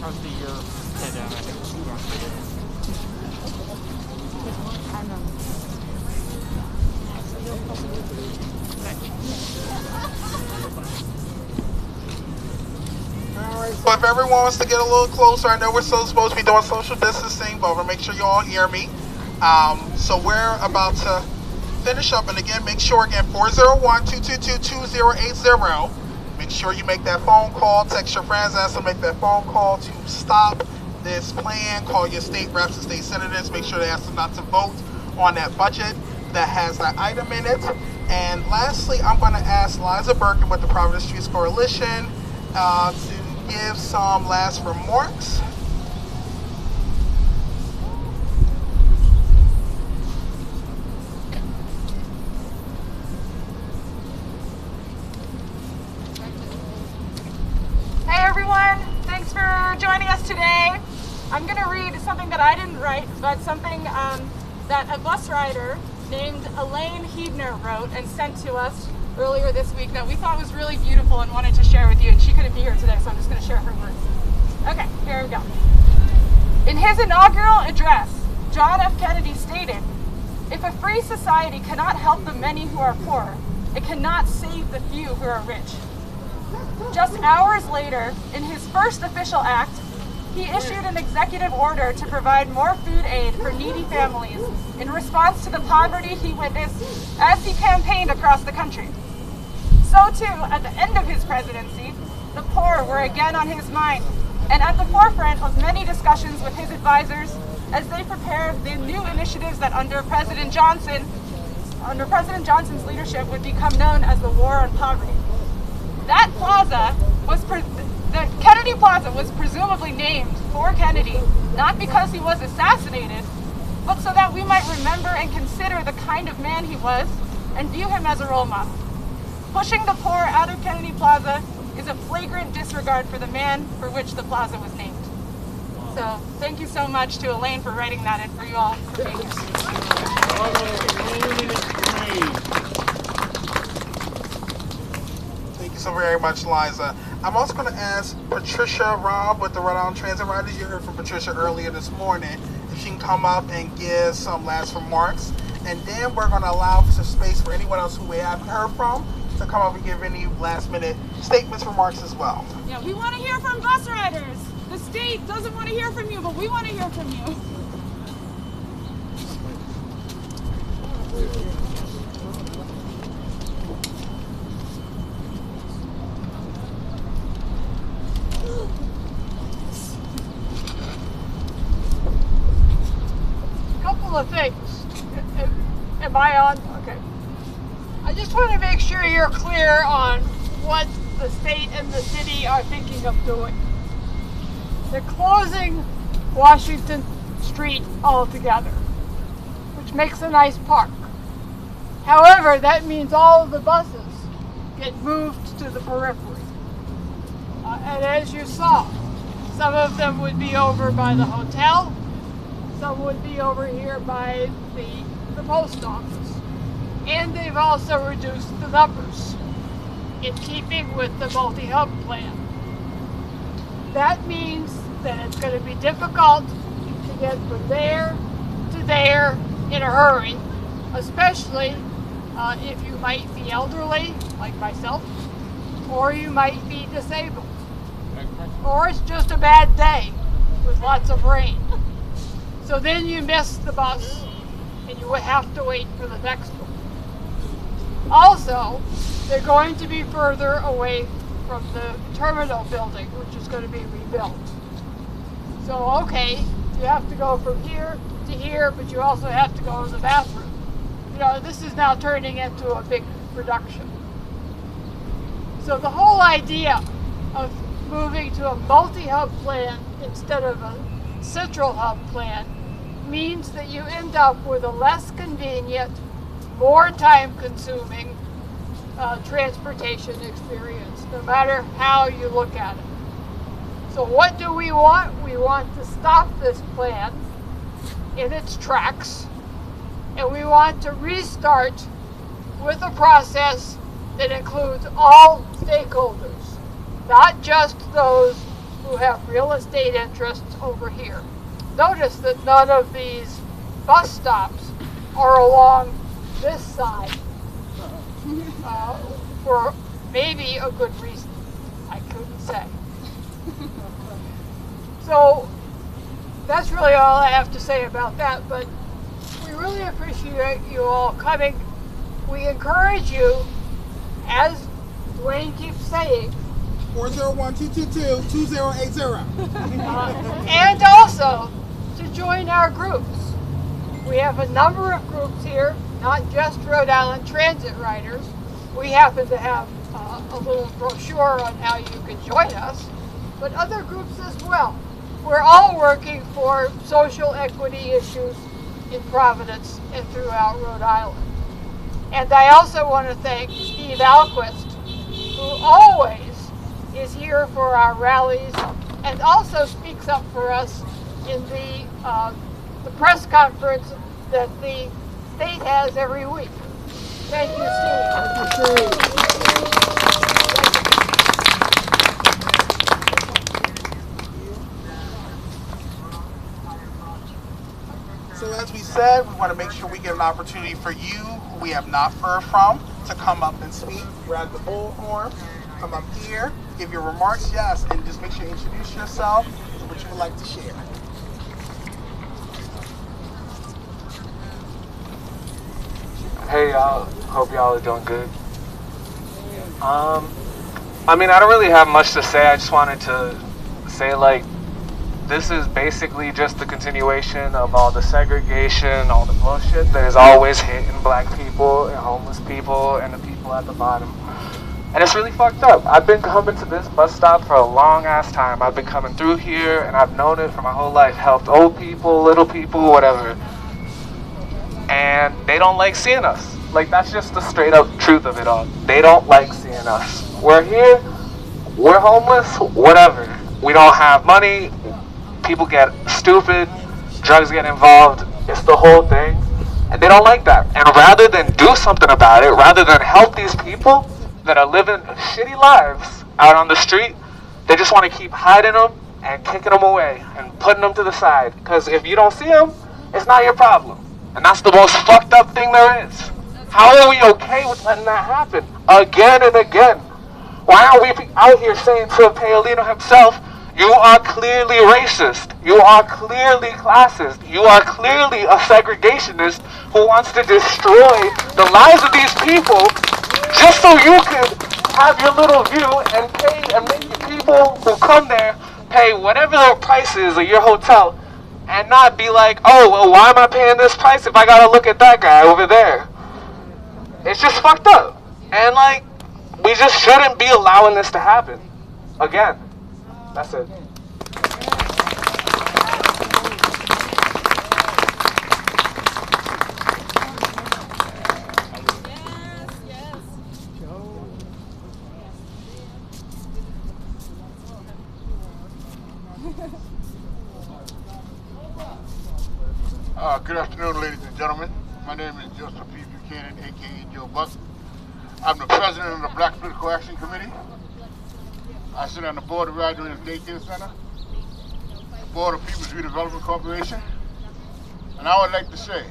How's the pandemic? I know. So if everyone wants to get a little closer, I know we're still supposed to be doing social distancing, but we'll make sure you all hear me. So we're about to finish up, and again, make sure, again, 401-222-2080. Make sure you make that phone call, text your friends, ask them to make that phone call to stop this plan. Call your state reps and state senators. Make sure they ask them not to vote on that budget that has that item in it. And lastly, I'm going to ask Liza Birkin with the Providence Streets Coalition to give some last remarks. Hey everyone, thanks for joining us today. I'm going to read something that I didn't write, but something that a bus rider named Elaine Hebner wrote and sent to us earlier this week that we thought was really beautiful and wanted to share with you, and she couldn't be here today, so I'm just going to share her words. Okay, here we go. In his inaugural address, John F. Kennedy stated, "If a free society cannot help the many who are poor, it cannot save the few who are rich." Just hours later, in his first official act, he issued an executive order to provide more food aid for needy families in response to the poverty he witnessed as he campaigned across the country. So too, at the end of his presidency, the poor were again on his mind, and at the forefront of many discussions with his advisors, as they prepare the new initiatives that under President Johnson's leadership would become known as the War on Poverty. That plaza the Kennedy Plaza was presumably named for Kennedy, not because he was assassinated, but so that we might remember and consider the kind of man he was and view him as a role model. Pushing the poor out of Kennedy Plaza is a flagrant disregard for the man for which the plaza was named. So thank you so much to Elaine for writing that and for you all for being here. Thank you so very much, Liza. I'm also going to ask Patricia Robb with the Rhode Island Transit Riders. You heard from Patricia earlier this morning. If she can come up and give some last remarks. And then we're going to allow some space for anyone else who we haven't heard from to come up and give any last minute statements, remarks as well. Yeah, we want to hear from bus riders. The state doesn't want to hear from you, but we want to hear from you. Couple of things. Am I on? Okay. I just want to make sure you're clear on what the state and the city are thinking of doing. They're closing Washington Street altogether, which makes a nice park. However, that means all of the buses get moved to the periphery. And as you saw, some of them would be over by the hotel, some would be over here by the post office. And they've also reduced the numbers in keeping with the multi-hub plan. That means that it's going to be difficult to get from there to there in a hurry, especially if you might be elderly, like myself, or you might be disabled, or it's just a bad day with lots of rain. So then you miss the bus and you have to wait for the next one. Also, they're going to be further away from the terminal building, which is going to be rebuilt. So, okay, you have to go from here to here, but you also have to go to the bathroom. You know, this is now turning into a big production. So the whole idea of moving to a multi-hub plan instead of a central hub plan means that you end up with a less convenient, more time-consuming transportation experience, no matter how you look at it. So what do we want? We want to stop this plan in its tracks, and we want to restart with a process that includes all stakeholders, not just those who have real estate interests over here. Notice that none of these bus stops are along this side for maybe a good reason. I couldn't say. So that's really all I have to say about that, but we really appreciate you all coming. We encourage you, as Dwayne keeps saying, 401-222-2080. And also to join our groups. We have a number of groups here, not just Rhode Island Transit Riders. We happen to have a little brochure on how you can join us, but other groups as well. We're all working for social equity issues in Providence and throughout Rhode Island. And I also want to thank Steve Alquist, who always is here for our rallies and also speaks up for us in the press conference that the state has every week. Thank you, Steve. Thank you, So as we said, we want to make sure we get an opportunity for you, who we have not heard from, to come up and speak. Grab the bullhorn, come up here, give your remarks, yes, and just make sure you introduce yourself and what you would like to share. Hey y'all, hope y'all are doing good. I mean, I don't really have much to say. I just wanted to say, like, this is basically just the continuation of all the segregation, all the bullshit that is always hitting black people and homeless people and the people at the bottom. And it's really fucked up. I've been coming to this bus stop for a long ass time. I've been coming through here and I've known it for my whole life. Helped old people, little people, whatever. And they don't like seeing us. Like, that's just the straight up truth of it all. They don't like seeing us. We're here, we're homeless, whatever. We don't have money, people get stupid, drugs get involved, it's the whole thing. And they don't like that. And rather than do something about it, rather than help these people that are living shitty lives out on the street, they just want to keep hiding them and kicking them away and putting them to the side. Because if you don't see them, it's not your problem. And that's the most fucked up thing there is. How are we okay with letting that happen again and again? Why aren't we out here saying to Paolino himself, you are clearly racist, you are clearly classist, you are clearly a segregationist who wants to destroy the lives of these people just so you could have your little view and pay and make the people who come there pay whatever their price is at your hotel and not be like, oh, well, why am I paying this price if I gotta look at that guy over there? It's just fucked up. And like, we just shouldn't be allowing this to happen. Again. That's it. Good afternoon, ladies and gentlemen. My name is Joshua Buchanan, a.k.a. Joe Buck. I'm the president of the Black Political Action Committee. I sit on the board of Rhode Daycare Center, the board of People's Redevelopment Corporation, and I would like to say,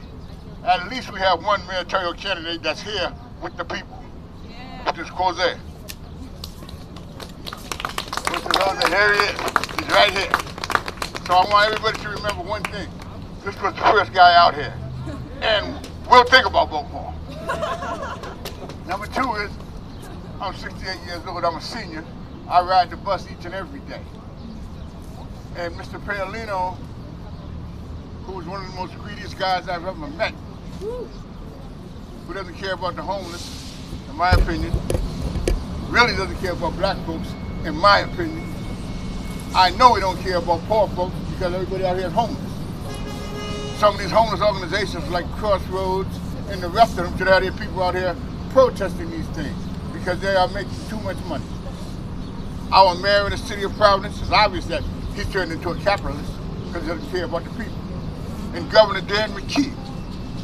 at least we have one mayoral candidate that's here with the people, which is Jose. Here he is. He's right here. So I want everybody to remember one thing. This was the first guy out here, and we'll think about voting for him. Number two is, I'm 68 years old, I'm a senior. I ride the bus each and every day. And Mr. Paolino, who is one of the most greediest guys I've ever met, who doesn't care about the homeless, in my opinion, really doesn't care about black folks, in my opinion. I know he don't care about poor folks because everybody out here is homeless. Some of these homeless organizations like Crossroads and the rest of them should have their people out here protesting these things because they are making too much money. Our mayor in the city of Providence, it's obvious that he's turned into a capitalist because he doesn't care about the people. And Governor Dan McKee,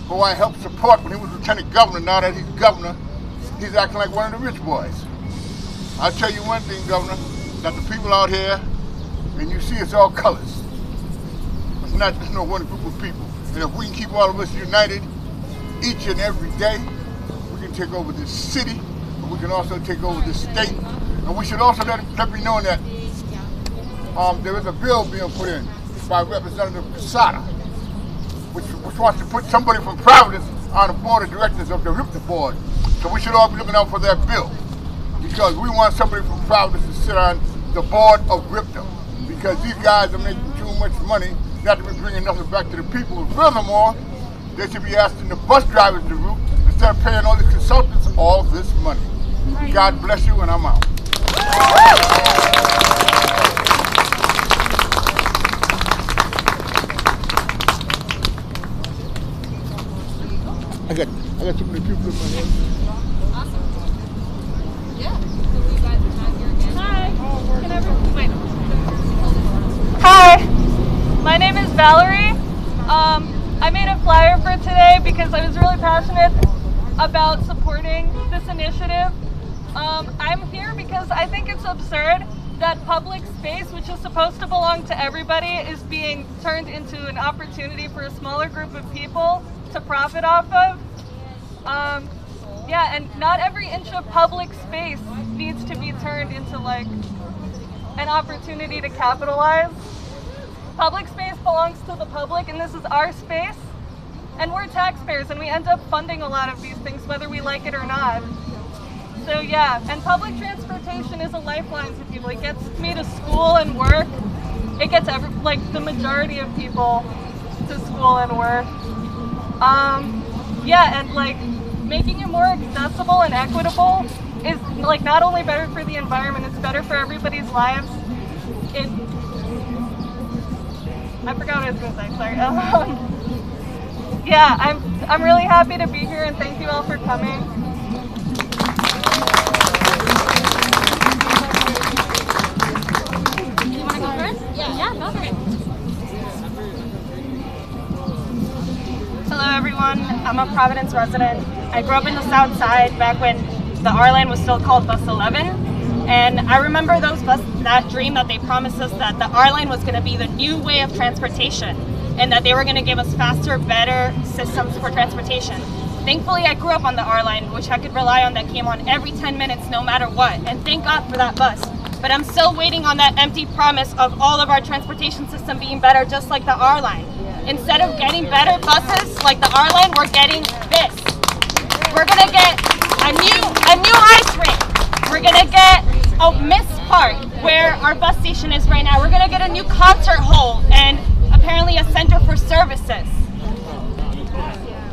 who I helped support when he was lieutenant governor, now that he's governor, he's acting like one of the rich boys. I'll tell you one thing, Governor, that the people out here, and you see it's all colors. It's not just no one group of people. And if we can keep all of us united each and every day, we can take over this city, but we can also take over this state. And we should also let it be known that there is a bill being put in by Representative Casada, which wants to put somebody from Providence on the board of directors of the RIPTA board. So we should all be looking out for that bill, because we want somebody from Providence to sit on the board of RIPTA, because these guys are making too much money not to be bringing nothing back to the people. And furthermore, they should be asking the bus drivers to route instead of paying all these consultants all this money. God bless you, and I'm out. I got too many people in my head. Awesome. Yeah. So you guys are not here again. Hi. Can everyone wait? Hi. My name is Valerie. I made a flyer for today because I was really passionate about supporting this initiative. I'm here because I think it's absurd that public space, which is supposed to belong to everybody, is being turned into an opportunity for a smaller group of people to profit off of. Yeah, and not every inch of public space needs to be turned into like an opportunity to capitalize. Public space belongs to the public, and this is our space, and we're taxpayers, and we end up funding a lot of these things whether we like it or not. So yeah, and public transportation is a lifeline to people. It gets me to school and work. it gets the majority of people to school and work. Yeah, and like making it more accessible and equitable is like not only better for the environment, it's better for everybody's lives. I forgot what I was going to say, sorry. Yeah, I'm really happy to be here and thank you all for coming. You want to go first? Yeah, go for it. Hello everyone, I'm a Providence resident. I grew up in the South Side back when the R line was still called Bus 11. And I remember that dream that they promised us that the R line was going to be the new way of transportation and that they were going to give us faster, better systems for transportation. Thankfully, I grew up on the R line, which I could rely on, that came on every 10 minutes no matter what. And thank God for that bus. But I'm still waiting on that empty promise of all of our transportation system being better, just like the R line. Instead of getting better buses like the R line, we're getting this. We're going to get a new ice rink. We're gonna get a Miss Park where our bus station is right now. We're gonna get a new concert hall and apparently a center for services.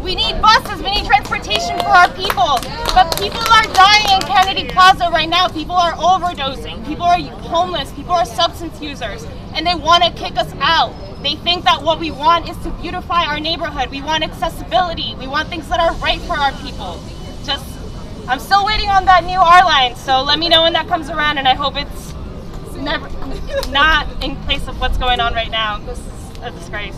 We need buses, we need transportation for our people. But people are dying in Kennedy Plaza right now. People are overdosing. People are homeless. People are substance users. And they want to kick us out. They think that what we want is to beautify our neighborhood. We want accessibility. We want things that are right for our people. I'm still waiting on that new R line, so let me know when that comes around, and I hope it's not in place of what's going on right now. This is a disgrace.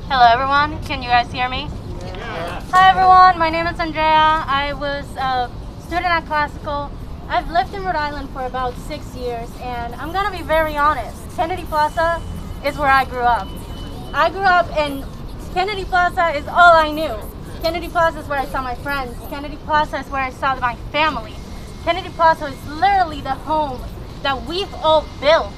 Hello everyone, can you guys hear me? Yeah. Hi everyone, my name is Andrea. I was a student at Classical. I've lived in Rhode Island for about 6 years, and I'm gonna be very honest. Kennedy Plaza is where I grew up. I grew up and Kennedy Plaza is all I knew. Kennedy Plaza is where I saw my friends. Kennedy Plaza is where I saw my family. Kennedy Plaza is literally the home that we've all built.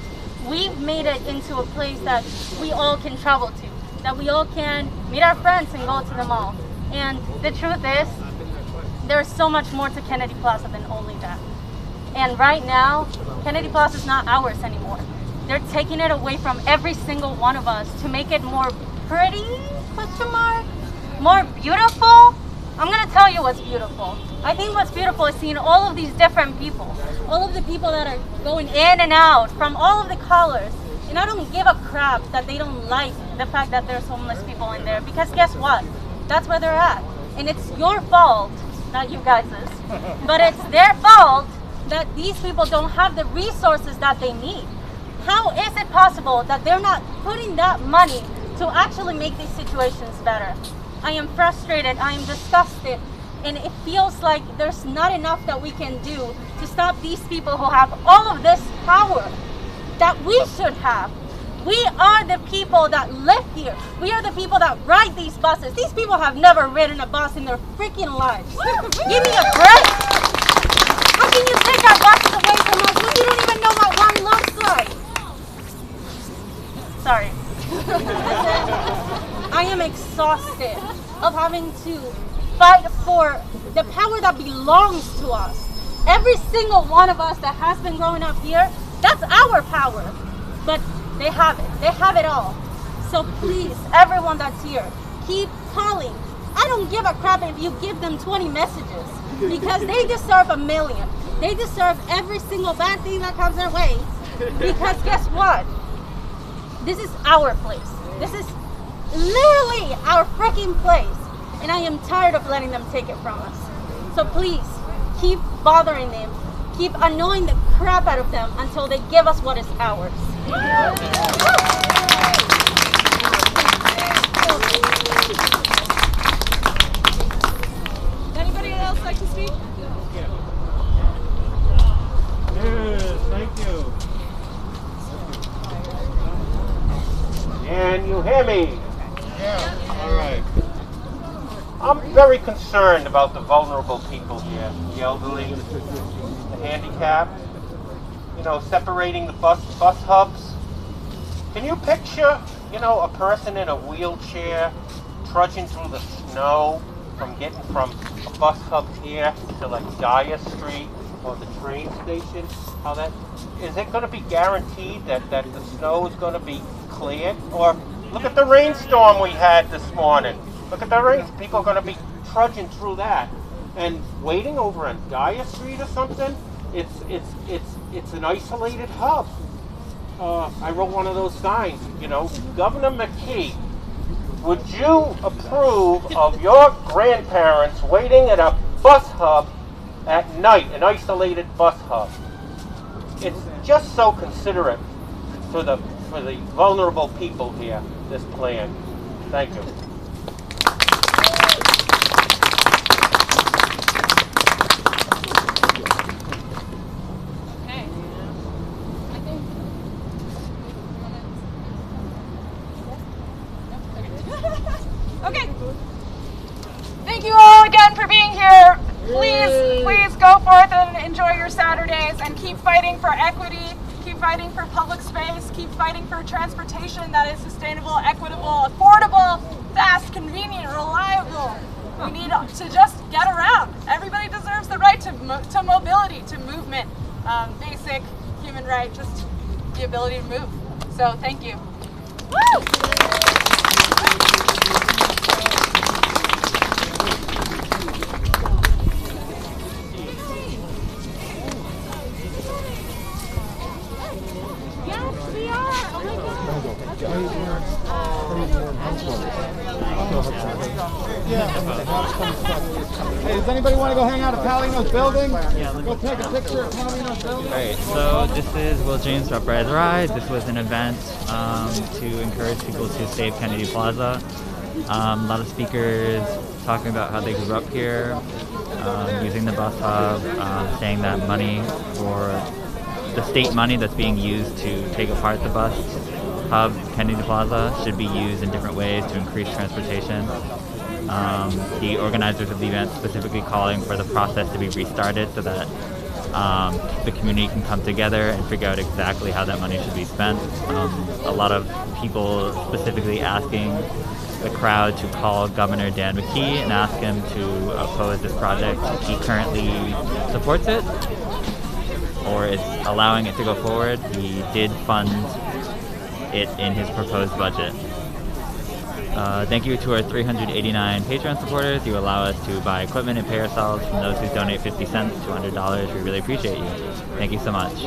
We've made it into a place that we all can travel to, that we all can meet our friends and go to the mall. And the truth is, there's so much more to Kennedy Plaza than only that. And right now, Kennedy Plaza is not ours anymore. They're taking it away from every single one of us to make it more pretty, question mark, more beautiful. I'm gonna tell you what's beautiful. I think what's beautiful is seeing all of these different people, all of the people that are going in and out from all of the colors. And I don't give a crap that they don't like the fact that there's homeless people in there, because guess what? That's where they're at. And it's your fault, not you guys's, but it's their fault that these people don't have the resources that they need. How is it possible that they're not putting that money to actually make these situations better? I am frustrated, I am disgusted, and it feels like there's not enough that we can do to stop these people who have all of this power that we should have. We are the people that live here. We are the people that ride these buses. These people have never ridden a bus in their freaking lives. Give me a break. How can you take our buses away from us when you don't even know what one looks like? Sorry. I am exhausted of having to fight for the power that belongs to us. Every single one of us that has been growing up here, that's our power. But they have it. They have it all. So please, everyone that's here, keep calling. I don't give a crap if you give them 20 messages, because they deserve 1 million. They deserve every single bad thing that comes their way. Because guess what? This is our place. This is literally our freaking place. And I am tired of letting them take it from us. So please, keep bothering them. Keep annoying the crap out of them until they give us what is ours. Anybody else like to speak? Yes, thank you. Can you hear me? Yeah, all right. I'm very concerned about the vulnerable people here, the elderly, the handicapped, you know, separating the bus hubs. Can you picture you know, a person in a wheelchair trudging through the snow from getting from a bus hub here to like Dyer Street or the train station, how that, is it going to be guaranteed that the snow is going to be cleared? Or look at the rainstorm we had this morning. Look at the rain. People are going to be trudging through that and waiting over on Dyer Street or something. It's an isolated hub. I wrote one of those signs, you know, Governor McKee, would you approve of your grandparents waiting at a bus hub at night, an isolated bus hub? It's just so considerate for the vulnerable people here, this plan. Thank you. Okay. Thank you all again for being here. Please go forth and enjoy your Saturdays and keep fighting for equity, keep fighting for public space, keep fighting for transportation that is sustainable, equitable, affordable, fast, convenient, reliable. We need to just get around. Everybody deserves the right to mobility, to movement, basic human right, just the ability to move. So thank you. Woo! Hey, does anybody want to go hang out at Palino's building? Yeah, go take a picture at Palino's building. Alright, so this is Will James from Rhode. This was an event to encourage people to save Kennedy Plaza. A lot of speakers talking about how they grew up here, using the bus hub, saying that money for the state money that's being used to take apart the bus hub, Kennedy Plaza, should be used in different ways to increase transportation. The organizers of the event specifically calling for the process to be restarted so that the community can come together and figure out exactly how that money should be spent. A lot of people specifically asking the crowd to call Governor Dan McKee and ask him to oppose this project. He currently supports it, or is allowing it to go forward. He did fund it in his proposed budget. Thank you to our 389 Patreon supporters. You allow us to buy equipment and pay ourselves. From those who donate 50 cents to $100, we really appreciate you. Thank you so much.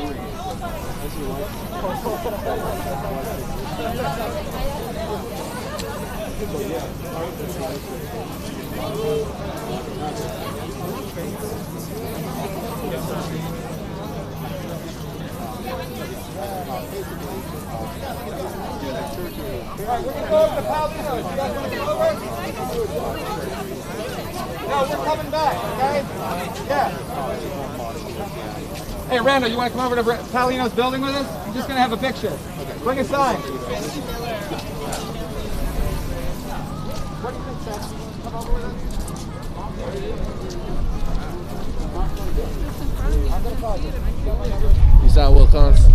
Alright, we're gonna go over to Palino's. You guys wanna go over? No, we're coming back, okay? Yeah. Hey, Randall, you wanna come over to Palino's building with us? I'm just gonna have a picture. Bring a sign. What do you think, Seth? Come over with us? I'm gonna call you. Peace out, Will Cons.